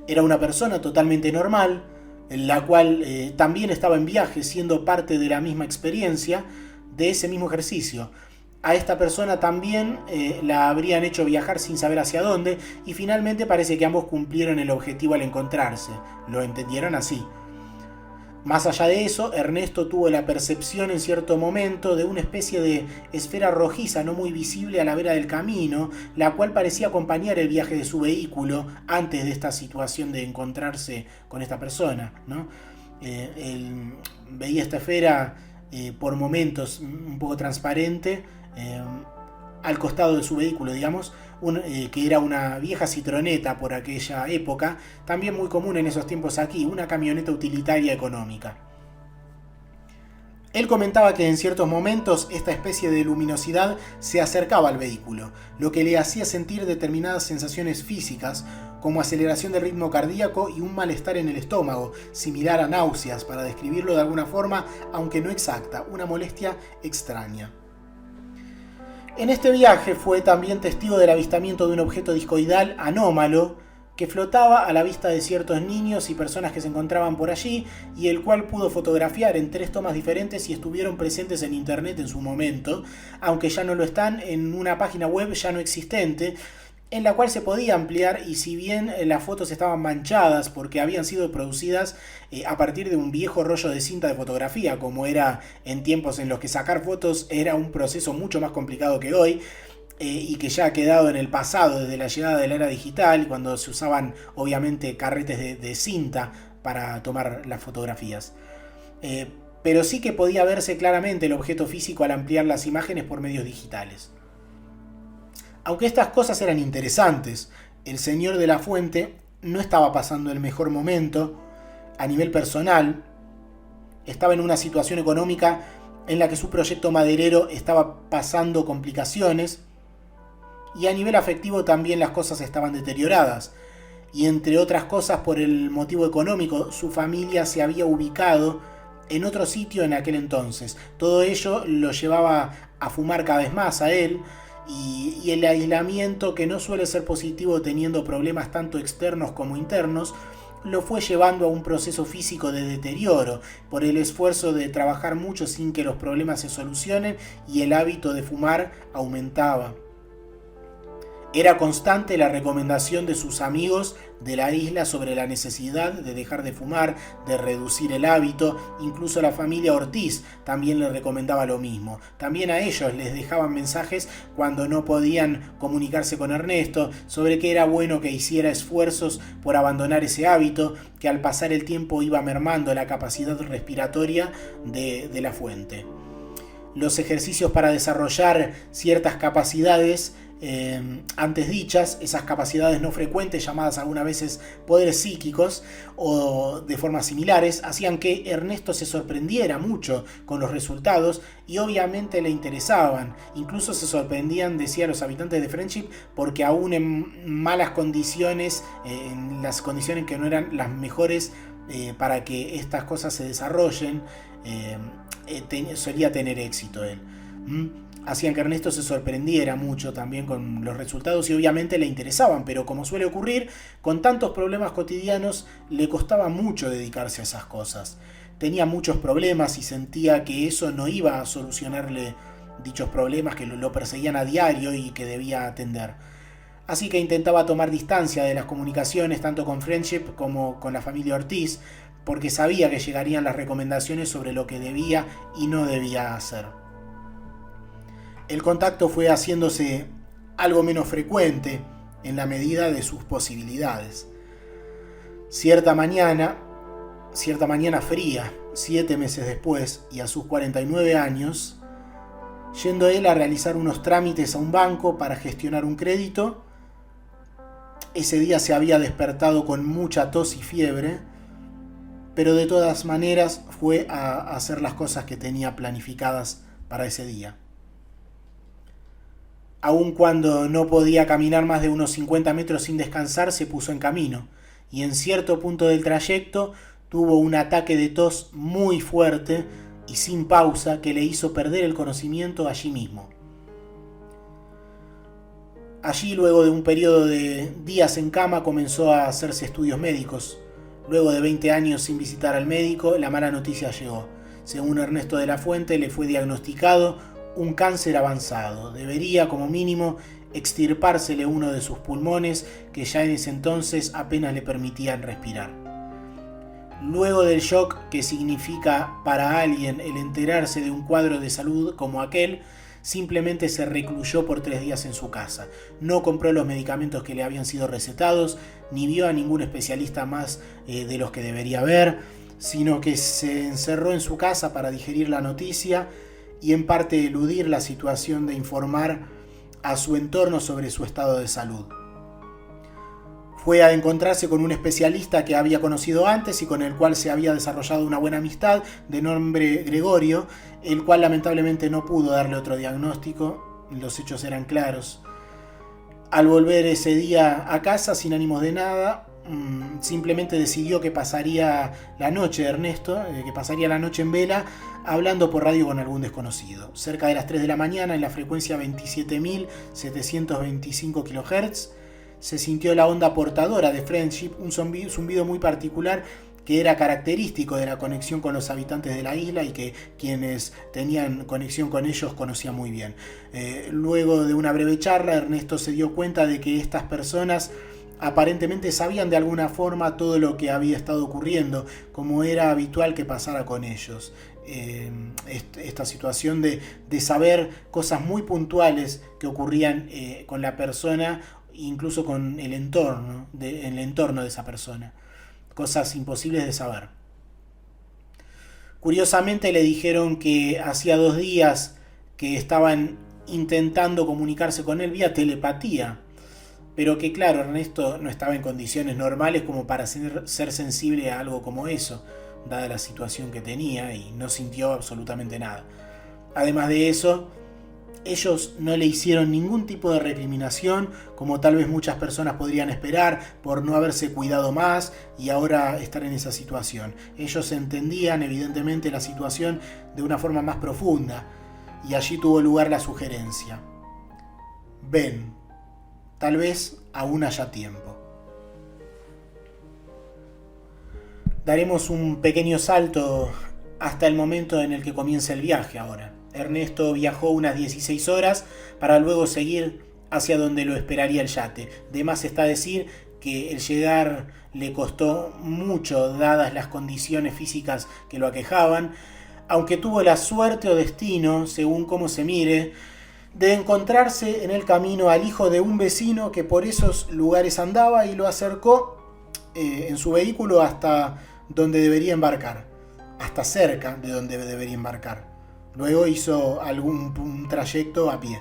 Era una persona totalmente normal, la cual también estaba en viaje, siendo parte de la misma experiencia, de ese mismo ejercicio. A esta persona también la habrían hecho viajar sin saber hacia dónde, y finalmente parece que ambos cumplieron el objetivo al encontrarse. Lo entendieron así. Más allá de eso, Ernesto tuvo la percepción en cierto momento de una especie de esfera rojiza no muy visible a la vera del camino, la cual parecía acompañar el viaje de su vehículo antes de esta situación de encontrarse con esta persona, ¿no? Él veía esta esfera por momentos un poco transparente al costado de su vehículo, digamos, que era una vieja Citroneta por aquella época, también muy común en esos tiempos aquí, una camioneta utilitaria económica. Él comentaba que en ciertos momentos esta especie de luminosidad se acercaba al vehículo, lo que le hacía sentir determinadas sensaciones físicas, como aceleración del ritmo cardíaco y un malestar en el estómago, similar a náuseas, para describirlo de alguna forma, aunque no exacta, una molestia extraña. En este viaje fue también testigo del avistamiento de un objeto discoidal anómalo, que flotaba a la vista de ciertos niños y personas que se encontraban por allí, y el cual pudo fotografiar en 3 tomas diferentes y estuvieron presentes en internet en su momento, aunque ya no lo están, en una página web ya no existente, en la cual se podía ampliar, y si bien las fotos estaban manchadas porque habían sido producidas a partir de un viejo rollo de cinta de fotografía, como era en tiempos en los que sacar fotos era un proceso mucho más complicado que hoy, y que ya ha quedado en el pasado desde la llegada de la era digital, cuando se usaban obviamente carretes de cinta para tomar las fotografías. Pero sí que podía verse claramente el objeto físico al ampliar las imágenes por medios digitales. Aunque estas cosas eran interesantes, el señor de la Fuente no estaba pasando el mejor momento a nivel personal. Estaba en una situación económica en la que su proyecto maderero estaba pasando complicaciones, y a nivel afectivo también las cosas estaban deterioradas. Y entre otras cosas, por el motivo económico, su familia se había ubicado en otro sitio en aquel entonces. Todo ello lo llevaba a fumar cada vez más a él, y el aislamiento, que no suele ser positivo teniendo problemas tanto externos como internos, lo fue llevando a un proceso físico de deterioro por el esfuerzo de trabajar mucho sin que los problemas se solucionen, y el hábito de fumar aumentaba. Era constante la recomendación de sus amigos de la isla sobre la necesidad de dejar de fumar, de reducir el hábito. Incluso la familia Ortiz también le recomendaba lo mismo. También a ellos les dejaban mensajes cuando no podían comunicarse con Ernesto sobre que era bueno que hiciera esfuerzos por abandonar ese hábito, que al pasar el tiempo iba mermando la capacidad respiratoria de la Fuente. Los ejercicios para desarrollar ciertas capacidades antes dichas, esas capacidades no frecuentes llamadas algunas veces poderes psíquicos o de formas similares, hacían que Ernesto se sorprendiera mucho con los resultados, y obviamente le interesaban. Incluso se sorprendían, decía, los habitantes de Friendship, porque aún en malas condiciones, en las condiciones que no eran las mejores para que estas cosas se desarrollen, solía tener éxito él. Hacían que Ernesto se sorprendiera mucho también con los resultados, y obviamente le interesaban, pero como suele ocurrir, con tantos problemas cotidianos le costaba mucho dedicarse a esas cosas. Tenía muchos problemas y sentía que eso no iba a solucionarle dichos problemas que lo perseguían a diario y que debía atender. Así que intentaba tomar distancia de las comunicaciones tanto con Friendship como con la familia Ortiz, porque sabía que llegarían las recomendaciones sobre lo que debía y no debía hacer. El contacto fue haciéndose algo menos frecuente en la medida de sus posibilidades. Cierta mañana fría, 7 meses después, y a sus 49 años, yendo él a realizar unos trámites a un banco para gestionar un crédito, ese día se había despertado con mucha tos y fiebre, pero de todas maneras fue a hacer las cosas que tenía planificadas para ese día. Aun cuando no podía caminar más de unos 50 metros sin descansar, se puso en camino, y en cierto punto del trayecto tuvo un ataque de tos muy fuerte y sin pausa que le hizo perder el conocimiento allí mismo. Allí, luego de un periodo de días en cama, comenzó a hacerse estudios médicos. Luego de 20 años sin visitar al médico, la mala noticia llegó. Según Ernesto de la Fuente, le fue diagnosticado un cáncer avanzado. Debería, como mínimo, extirpársele uno de sus pulmones, que ya en ese entonces apenas le permitían respirar. Luego del shock que significa para alguien el enterarse de un cuadro de salud como aquel, simplemente se recluyó por 3 días en su casa. No compró los medicamentos que le habían sido recetados, ni vio a ningún especialista más de los que debería ver, sino que se encerró en su casa para digerir la noticia y en parte eludir la situación de informar a su entorno sobre su estado de salud. Fue a encontrarse con un especialista que había conocido antes y con el cual se había desarrollado una buena amistad, de nombre Gregorio, el cual lamentablemente no pudo darle otro diagnóstico. Los hechos eran claros. Al volver ese día a casa sin ánimos de nada, simplemente decidió que pasaría la noche, Ernesto, que pasaría la noche en vela, hablando por radio con algún desconocido. Cerca de las 3 de la mañana, en la frecuencia 27.725 kHz, se sintió la onda portadora de Friendship, un zumbido muy particular que era característico de la conexión con los habitantes de la isla y que quienes tenían conexión con ellos conocían muy bien. Luego de una breve charla, Ernesto se dio cuenta de que estas personas aparentemente sabían de alguna forma todo lo que había estado ocurriendo, como era habitual que pasara con ellos. Esta situación de saber cosas muy puntuales que ocurrían con la persona, incluso con el entorno de esa persona. Cosas imposibles de saber. Curiosamente le dijeron que hacía 2 días que estaban intentando comunicarse con él vía telepatía, pero que claro, Ernesto no estaba en condiciones normales como para ser sensible a algo como eso, dada la situación que tenía, y no sintió absolutamente nada. Además de eso, ellos no le hicieron ningún tipo de recriminación, como tal vez muchas personas podrían esperar por no haberse cuidado más y ahora estar en esa situación. Ellos entendían evidentemente la situación de una forma más profunda, y allí tuvo lugar la sugerencia: ven, tal vez aún haya tiempo. Daremos un pequeño salto hasta el momento en el que comienza el viaje ahora. Ernesto viajó unas 16 horas para luego seguir hacia donde lo esperaría el yate. De más está decir que el llegar le costó mucho, dadas las condiciones físicas que lo aquejaban, aunque tuvo la suerte o destino, según cómo se mire, de encontrarse en el camino al hijo de un vecino que por esos lugares andaba y lo acercó en su vehículo hasta donde debería embarcar, hasta cerca de donde debería embarcar. Luego hizo un trayecto a pie,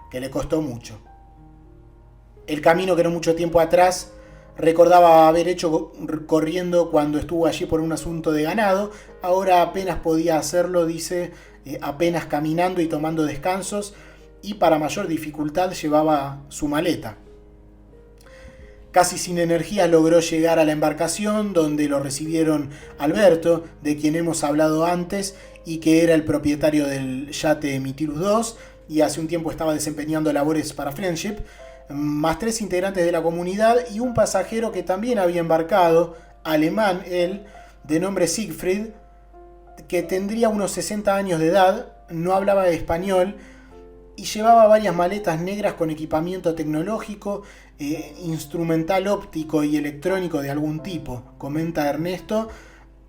que le costó mucho. El camino que no mucho tiempo atrás recordaba haber hecho corriendo cuando estuvo allí por un asunto de ganado, ahora apenas podía hacerlo, dice, apenas caminando y tomando descansos, y para mayor dificultad llevaba su maleta. Casi sin energía logró llegar a la embarcación, donde lo recibieron Alberto, de quien hemos hablado antes, y que era el propietario del yate Mytilus 2, y hace un tiempo estaba desempeñando labores para Friendship, más 3 integrantes de la comunidad y un pasajero que también había embarcado, alemán él, de nombre Siegfried, que tendría unos 60 años de edad, no hablaba español y llevaba varias maletas negras con equipamiento tecnológico, instrumental óptico y electrónico de algún tipo. Comenta Ernesto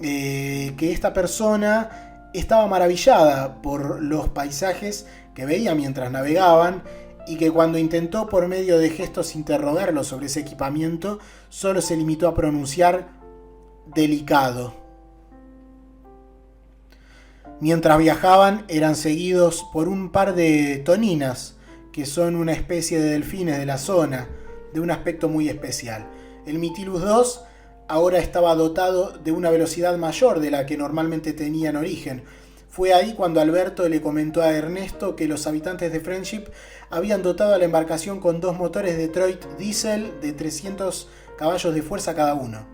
que esta persona estaba maravillada por los paisajes que veía mientras navegaban, y que cuando intentó por medio de gestos interrogarlo sobre ese equipamiento, solo se limitó a pronunciar delicado. Mientras viajaban, eran seguidos por un par de toninas, que son una especie de delfines de la zona, de un aspecto muy especial. El Mytilus 2 ahora estaba dotado de una velocidad mayor de la que normalmente tenía en origen. Fue ahí cuando Alberto le comentó a Ernesto que los habitantes de Friendship habían dotado a la embarcación con 2 motores Detroit Diesel de 300 caballos de fuerza cada uno.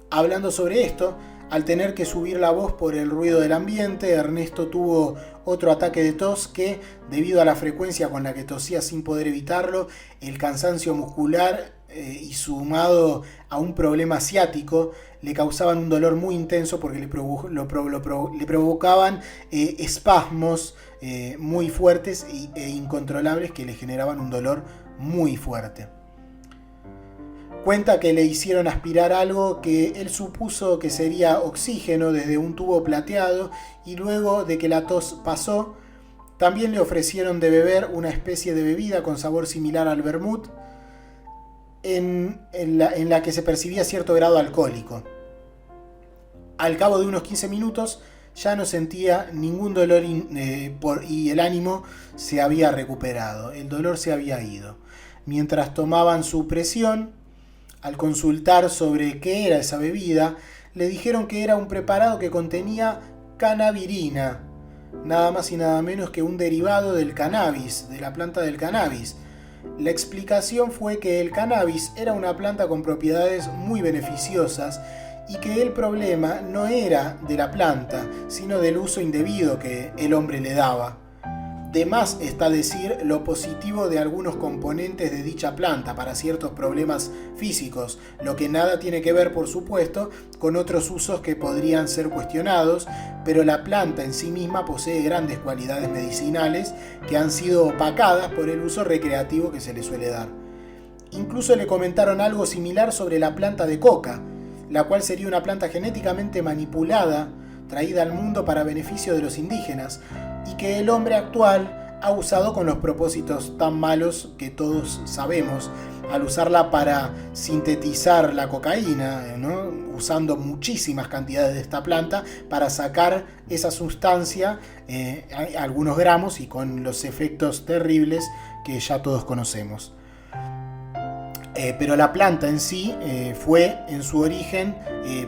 Hablando sobre esto, al tener que subir la voz por el ruido del ambiente, Ernesto tuvo otro ataque de tos que, debido a la frecuencia con la que tosía sin poder evitarlo, el cansancio muscular y sumado a un problema ciático, le causaban un dolor muy intenso porque le provocaban espasmos muy fuertes e incontrolables que le generaban un dolor muy fuerte. Cuenta que le hicieron aspirar algo que él supuso que sería oxígeno desde un tubo plateado, y luego de que la tos pasó, también le ofrecieron de beber una especie de bebida con sabor similar al vermut, en la que se percibía cierto grado alcohólico. Al cabo de unos 15 minutos ya no sentía ningún dolor y el ánimo se había recuperado, el dolor se había ido. Mientras tomaban su presión, al consultar sobre qué era esa bebida, le dijeron que era un preparado que contenía cannabirina, nada más y nada menos que un derivado del cannabis, de la planta del cannabis. La explicación fue que el cannabis era una planta con propiedades muy beneficiosas y que el problema no era de la planta, sino del uso indebido que el hombre le daba. De más está decir lo positivo de algunos componentes de dicha planta para ciertos problemas físicos, lo que nada tiene que ver, por supuesto, con otros usos que podrían ser cuestionados, pero la planta en sí misma posee grandes cualidades medicinales que han sido opacadas por el uso recreativo que se le suele dar. Incluso le comentaron algo similar sobre la planta de coca, la cual sería una planta genéticamente manipulada, traída al mundo para beneficio de los indígenas, y que el hombre actual ha usado con los propósitos tan malos que todos sabemos, al usarla para sintetizar la cocaína, ¿no? Usando muchísimas cantidades de esta planta para sacar esa sustancia, algunos gramos, y con los efectos terribles que ya todos conocemos. Pero la planta en sí fue en su origen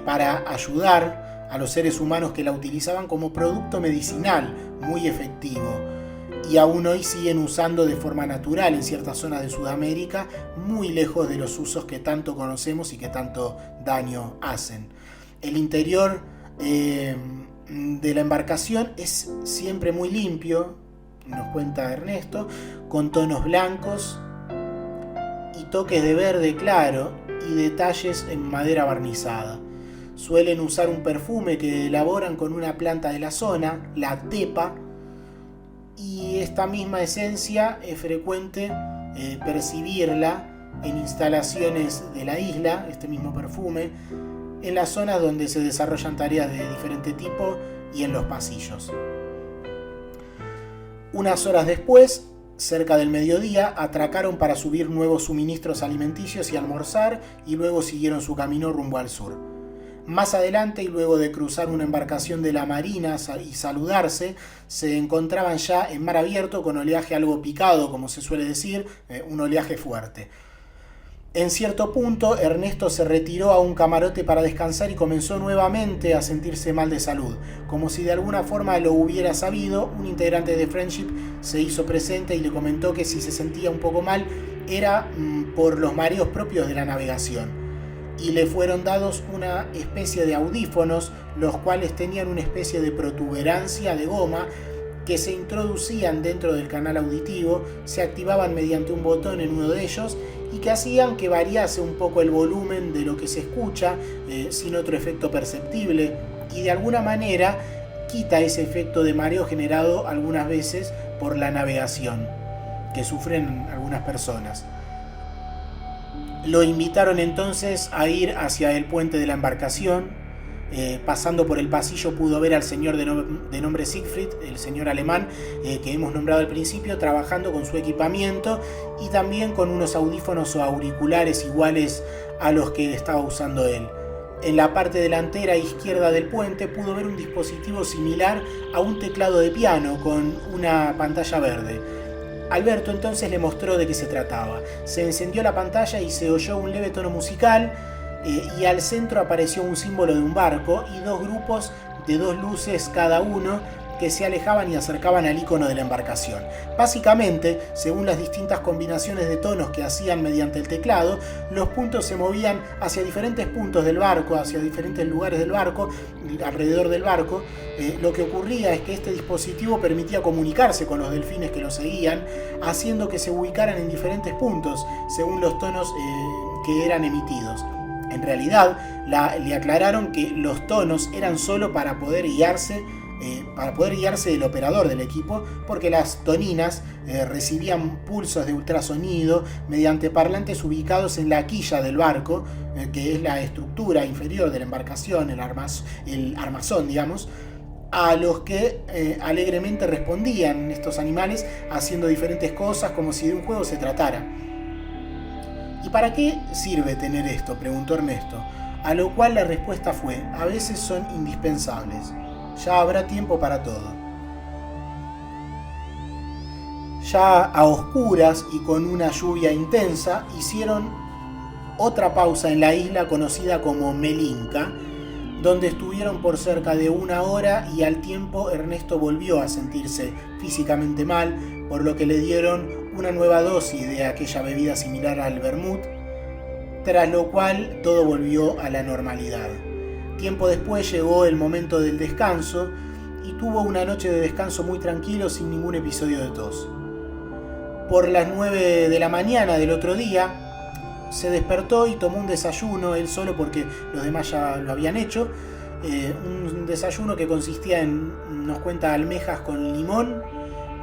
para ayudar a los seres humanos que la utilizaban como producto medicinal muy efectivo, y aún hoy siguen usando de forma natural en ciertas zonas de Sudamérica, muy lejos de los usos que tanto conocemos y que tanto daño hacen. El interior de la embarcación es siempre muy limpio, nos cuenta Ernesto, con tonos blancos y toques de verde claro y detalles en madera barnizada. Suelen usar un perfume que elaboran con una planta de la zona, la tepa, y esta misma esencia es frecuente percibirla en instalaciones de la isla, este mismo perfume, en las zonas donde se desarrollan tareas de diferente tipo y en los pasillos. Unas horas después, cerca del mediodía, atracaron para subir nuevos suministros alimenticios y almorzar, y luego siguieron su camino rumbo al sur. Más adelante, y luego de cruzar una embarcación de la marina y saludarse, se encontraban ya en mar abierto con oleaje algo picado, como se suele decir, un oleaje fuerte. En cierto punto, Ernesto se retiró a un camarote para descansar y comenzó nuevamente a sentirse mal de salud. Como si de alguna forma lo hubiera sabido, un integrante de Friendship se hizo presente y le comentó que si se sentía un poco mal era por los mareos propios de la navegación. Y le fueron dados una especie de audífonos, los cuales tenían una especie de protuberancia de goma que se introducían dentro del canal auditivo, se activaban mediante un botón en uno de ellos y que hacían que variase un poco el volumen de lo que se escucha, sin otro efecto perceptible, y de alguna manera quita ese efecto de mareo generado algunas veces por la navegación que sufren algunas personas. Lo invitaron entonces a ir hacia el puente de la embarcación. Pasando por el pasillo pudo ver al señor de nombre Siegfried, el señor alemán que hemos nombrado al principio, trabajando con su equipamiento y también con unos audífonos o auriculares iguales a los que estaba usando él. En la parte delantera izquierda del puente pudo ver un dispositivo similar a un teclado de piano con una pantalla verde. Alberto entonces le mostró de qué se trataba. Se encendió la pantalla y se oyó un leve tono musical, y al centro apareció un símbolo de un barco y dos grupos de dos luces cada uno que se alejaban y acercaban al icono de la embarcación. Básicamente, según las distintas combinaciones de tonos que hacían mediante el teclado, los puntos se movían hacia diferentes puntos del barco, hacia diferentes lugares del barco, alrededor del barco. Lo que ocurría es que este dispositivo permitía comunicarse con los delfines que lo seguían, haciendo que se ubicaran en diferentes puntos según los tonos que eran emitidos. En realidad, le aclararon que los tonos eran solo para poder guiarse del operador del equipo, porque las toninas recibían pulsos de ultrasonido mediante parlantes ubicados en la quilla del barco, que es la estructura inferior de la embarcación, el armazón, digamos, a los que alegremente respondían estos animales haciendo diferentes cosas como si de un juego se tratara. ¿Y para qué sirve tener esto?, preguntó Ernesto, a lo cual la respuesta fue: a veces son indispensables. Ya habrá tiempo para todo. Ya a oscuras y con una lluvia intensa, hicieron otra pausa en la isla conocida como Melinka, donde estuvieron por cerca de 1 hora, y al tiempo Ernesto volvió a sentirse físicamente mal, por lo que le dieron una nueva dosis de aquella bebida similar al vermut, tras lo cual todo volvió a la normalidad. Tiempo después llegó el momento del descanso y tuvo una noche de descanso muy tranquilo sin ningún episodio de tos. Por las 9 de la mañana del otro día se despertó y tomó un desayuno, él solo porque los demás ya lo habían hecho. Un desayuno que consistía en, nos cuenta, almejas con limón,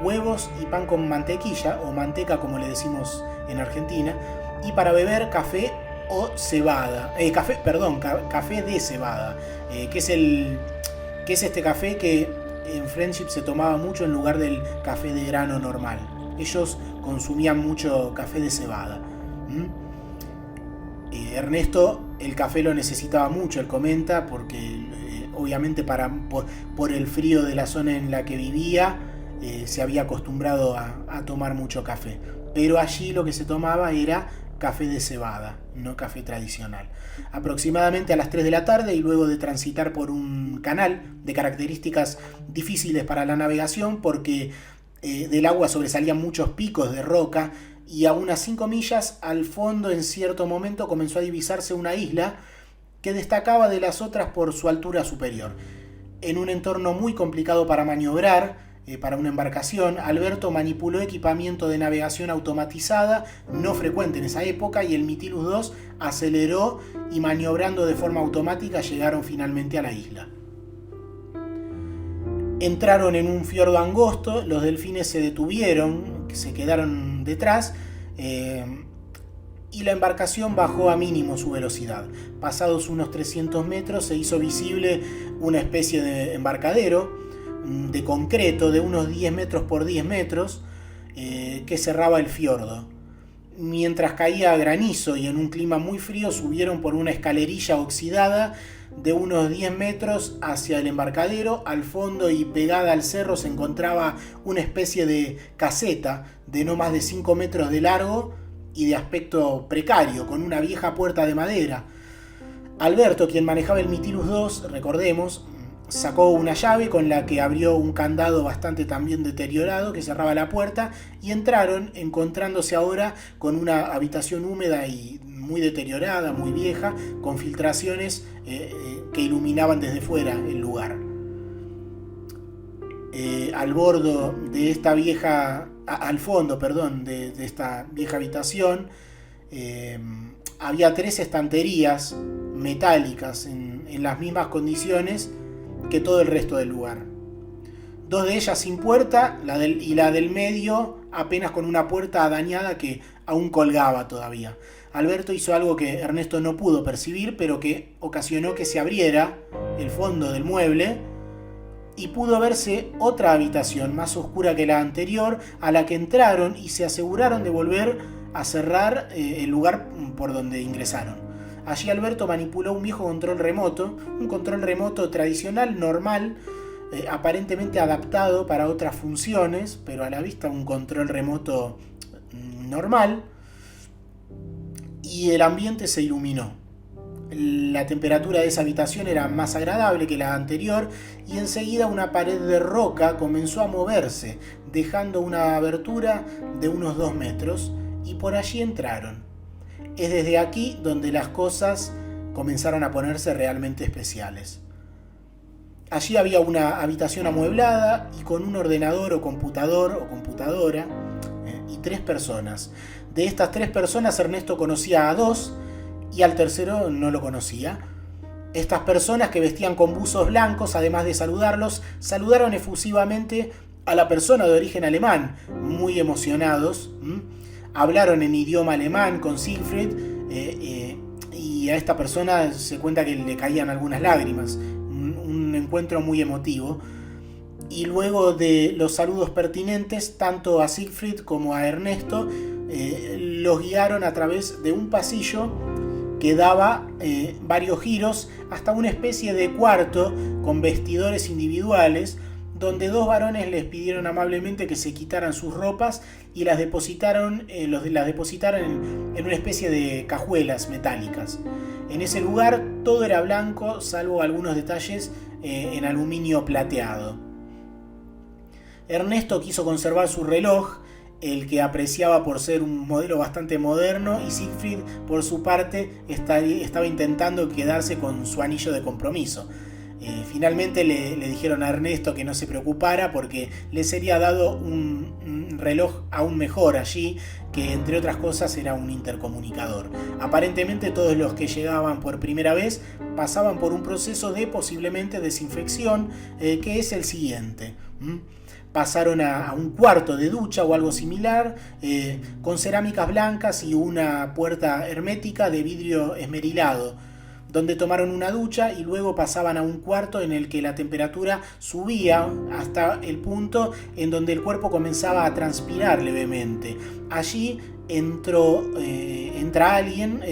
huevos y pan con mantequilla, o manteca como le decimos en Argentina, y para beber café o cebada, café de cebada, que es este café que en Friendship se tomaba mucho en lugar del café de grano normal. Ellos consumían mucho café de cebada. Ernesto el café lo necesitaba mucho, él comenta, porque obviamente por el frío de la zona en la que vivía se había acostumbrado a tomar mucho café. Pero allí lo que se tomaba era café de cebada, no café tradicional. Aproximadamente a las 3 de la tarde, y luego de transitar por un canal de características difíciles para la navegación, porque del agua sobresalían muchos picos de roca, y a unas 5 millas al fondo en cierto momento comenzó a divisarse una isla que destacaba de las otras por su altura superior. En un entorno muy complicado para maniobrar, para una embarcación, Alberto manipuló equipamiento de navegación automatizada, no frecuente en esa época, y el Mytilus 2 aceleró y, maniobrando de forma automática, llegaron finalmente a la isla. Entraron en un fiordo angosto, los delfines se detuvieron, se quedaron detrás, y la embarcación bajó a mínimo su velocidad. Pasados unos 300 metros se hizo visible una especie de embarcadero de concreto de unos 10 metros por 10 metros que cerraba el fiordo. Mientras caía granizo y en un clima muy frío, subieron por una escalerilla oxidada de unos 10 metros hacia el embarcadero. Al fondo y pegada al cerro se encontraba una especie de caseta de no más de 5 metros de largo y de aspecto precario, con una vieja puerta de madera. Alberto, quien manejaba el Mytilus 2, recordemos, sacó una llave con la que abrió un candado bastante también deteriorado que cerraba la puerta, y entraron, encontrándose ahora con una habitación húmeda y muy deteriorada, muy vieja, con filtraciones que iluminaban desde fuera el lugar. Al fondo de esta vieja habitación había 3 estanterías metálicas en las mismas condiciones que todo el resto del lugar. 2 de ellas sin puerta, y la del medio apenas con una puerta dañada que aún colgaba todavía. Alberto hizo algo que Ernesto no pudo percibir, pero que ocasionó que se abriera el fondo del mueble y pudo verse otra habitación más oscura que la anterior, a la que entraron y se aseguraron de volver a cerrar el lugar por donde ingresaron. Allí Alberto manipuló un viejo control remoto, un control remoto tradicional, normal, aparentemente adaptado para otras funciones, pero a la vista un control remoto normal, y el ambiente se iluminó. La temperatura de esa habitación era más agradable que la anterior, y enseguida una pared de roca comenzó a moverse, dejando una abertura de unos 2 metros, y por allí entraron. Es desde aquí donde las cosas comenzaron a ponerse realmente especiales. Allí había una habitación amueblada y con un ordenador o computador o computadora y 3 personas. De estas 3 personas Ernesto conocía a 2 y al tercero no lo conocía. Estas personas, que vestían con buzos blancos, además de saludarlos, saludaron efusivamente a la persona de origen alemán, muy emocionados. Hablaron en idioma alemán con Siegfried y a esta persona se cuenta que le caían algunas lágrimas. Un encuentro muy emotivo. Y luego de los saludos pertinentes, tanto a Siegfried como a Ernesto los guiaron a través de un pasillo que daba varios giros hasta una especie de cuarto con vestidores individuales, donde 2 varones les pidieron amablemente que se quitaran sus ropas y las depositaran en una especie de cajuelas metálicas. En ese lugar todo era blanco, salvo algunos detalles en aluminio plateado. Ernesto quiso conservar su reloj, el que apreciaba por ser un modelo bastante moderno, y Siegfried, por su parte, estaba intentando quedarse con su anillo de compromiso. Finalmente le dijeron a Ernesto que no se preocupara porque le sería dado un reloj aún mejor allí, que entre otras cosas era un intercomunicador. Aparentemente todos los que llegaban por primera vez pasaban por un proceso de posiblemente desinfección, que es el siguiente. Pasaron a un cuarto de ducha o algo similar, con cerámicas blancas y una puerta hermética de vidrio esmerilado, donde tomaron una ducha y luego pasaban a un cuarto en el que la temperatura subía hasta el punto en donde el cuerpo comenzaba a transpirar levemente. Allí entra alguien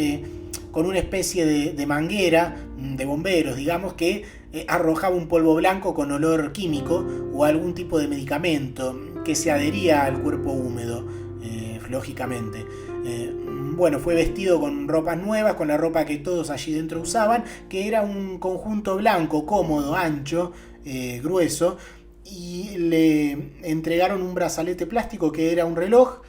con una especie de manguera de bomberos, digamos, que arrojaba un polvo blanco con olor químico o algún tipo de medicamento que se adhería al cuerpo húmedo, lógicamente. Bueno, fue vestido con ropas nuevas, con la ropa que todos allí dentro usaban, que era un conjunto blanco, cómodo, ancho, grueso, y le entregaron un brazalete plástico que era un reloj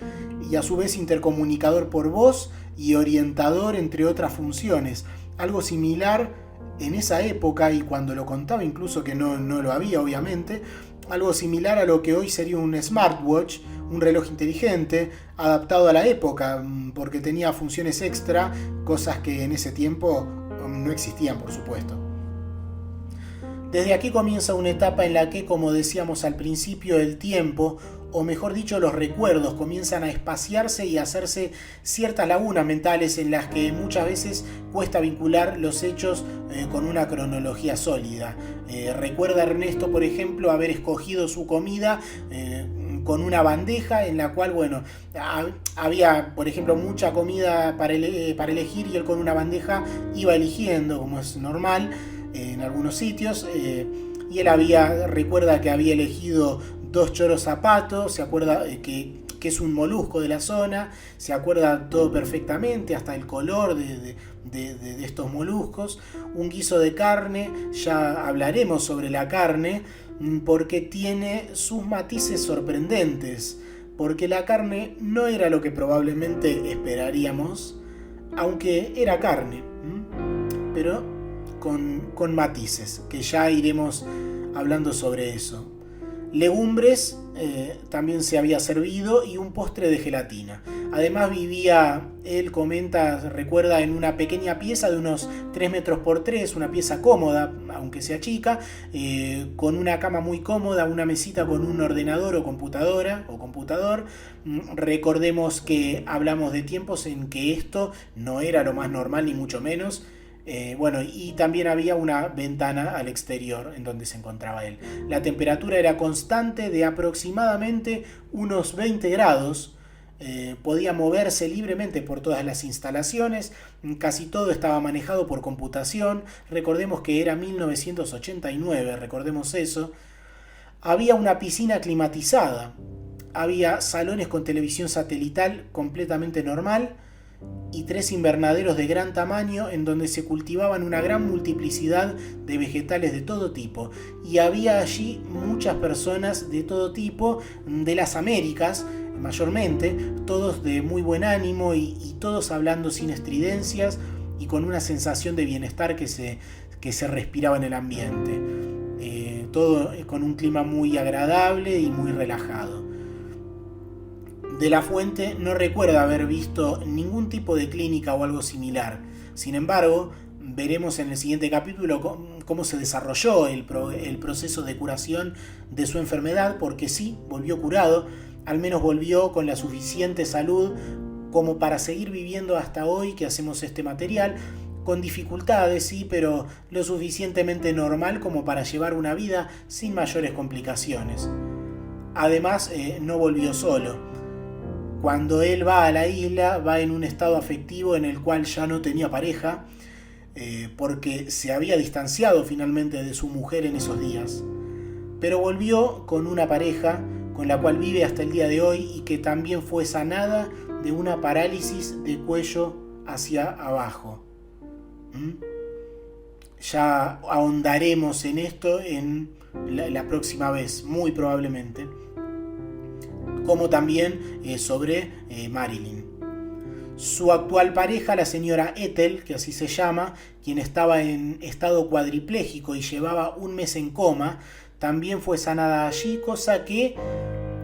y a su vez intercomunicador por voz y orientador, entre otras funciones. Algo similar en esa época, y cuando lo contaba incluso que no lo había obviamente, algo similar a lo que hoy sería un smartwatch, un reloj inteligente, adaptado a la época, porque tenía funciones extra, cosas que en ese tiempo no existían, por supuesto. Desde aquí comienza una etapa en la que, como decíamos al principio, el tiempo, o mejor dicho, los recuerdos, comienzan a espaciarse y a hacerse ciertas lagunas mentales en las que muchas veces cuesta vincular los hechos con una cronología sólida. Recuerda Ernesto, por ejemplo, haber escogido su comida con una bandeja en la cual, bueno, había, por ejemplo, mucha comida para elegir, y él con una bandeja iba eligiendo, como es normal en algunos sitios, y él recuerda que había elegido 2 choros zapatos, se acuerda que es un molusco de la zona, se acuerda todo perfectamente, hasta el color de estos moluscos. Un guiso de carne, ya hablaremos sobre la carne, porque tiene sus matices sorprendentes, porque la carne no era lo que probablemente esperaríamos, aunque era carne, pero con matices, que ya iremos hablando sobre eso. Legumbres también se había servido, y un postre de gelatina. Además vivía, él comenta, recuerda, en una pequeña pieza de unos 3 metros por 3, una pieza cómoda, aunque sea chica, con una cama muy cómoda, una mesita con un ordenador o computadora o computador. Recordemos que hablamos de tiempos en que esto no era lo más normal, ni mucho menos. Bueno, y también había una ventana al exterior en donde se encontraba él. La temperatura era constante, de aproximadamente unos 20 grados. Podía moverse libremente por todas las instalaciones. Casi todo estaba manejado por computación. Recordemos que era 1989, recordemos eso. Había una piscina climatizada. Había salones con televisión satelital completamente normal, y 3 invernaderos de gran tamaño en donde se cultivaban una gran multiplicidad de vegetales de todo tipo. Y había allí muchas personas de todo tipo, de las Américas mayormente, todos de muy buen ánimo y todos hablando sin estridencias y con una sensación de bienestar que se respiraba en el ambiente. Todo con un clima muy agradable y muy relajado. De la Fuente no recuerda haber visto ningún tipo de clínica o algo similar. Sin embargo, veremos en el siguiente capítulo cómo se desarrolló el proceso de curación de su enfermedad, porque sí, volvió curado, al menos volvió con la suficiente salud como para seguir viviendo hasta hoy que hacemos este material, con dificultades, sí, pero lo suficientemente normal como para llevar una vida sin mayores complicaciones. Además, no volvió solo. Cuando él va a la isla, va en un estado afectivo en el cual ya no tenía pareja, porque se había distanciado finalmente de su mujer en esos días. Pero volvió con una pareja con la cual vive hasta el día de hoy, y que también fue sanada de una parálisis de cuello hacia abajo. Ya ahondaremos en esto en la próxima vez, muy probablemente. Como también sobre Marilyn. Su actual pareja, la señora Ethel, que así se llama, quien estaba en estado cuadripléjico y llevaba un mes en coma, también fue sanada allí, cosa que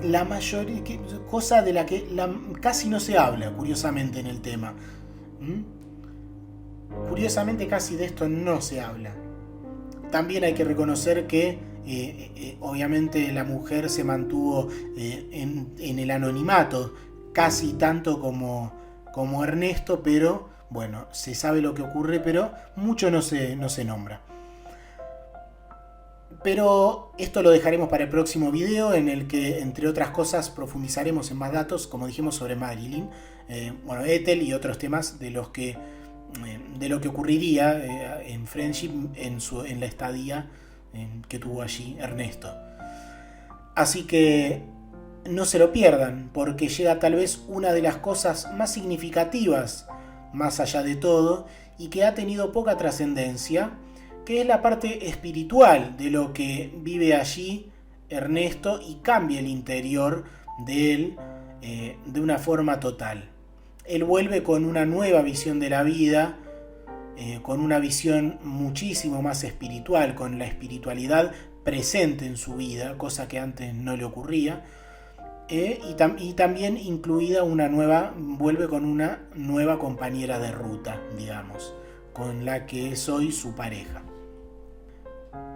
la mayoría, cosa de la que casi no se habla, curiosamente, en el tema. Curiosamente, casi de esto no se habla. También hay que reconocer que obviamente la mujer se mantuvo en el anonimato, casi tanto como Ernesto, pero bueno, se sabe lo que ocurre, pero mucho no se nombra. Pero esto lo dejaremos para el próximo video, en el que, entre otras cosas, profundizaremos en más datos, como dijimos, sobre Marilyn, Ethel y otros temas de lo que ocurriría en Friendship en la estadía que tuvo allí Ernesto. Así que no se lo pierdan, porque llega tal vez una de las cosas más significativas, más allá de todo, y que ha tenido poca trascendencia, que es la parte espiritual de lo que vive allí Ernesto y cambia el interior de él de una forma total. Él vuelve con una nueva visión de la vida, con una visión muchísimo más espiritual, con la espiritualidad presente en su vida, cosa que antes no le ocurría, y también incluida vuelve con una nueva compañera de ruta, digamos, con la que es hoy su pareja.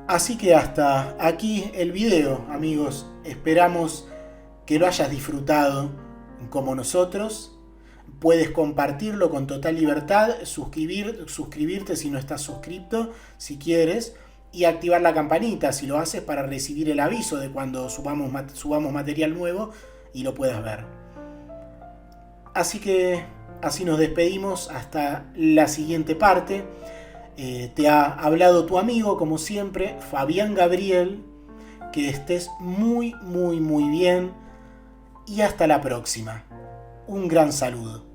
Así que hasta aquí el video, amigos. Esperamos que lo hayas disfrutado como nosotros. Puedes compartirlo con total libertad, suscribirte si no estás suscrito, si quieres, y activar la campanita si lo haces para recibir el aviso de cuando subamos material nuevo y lo puedas ver. Así que así nos despedimos hasta la siguiente parte. Te ha hablado tu amigo, como siempre, Fabián Gabriel. Que estés muy, muy, muy bien y hasta la próxima. Un gran saludo.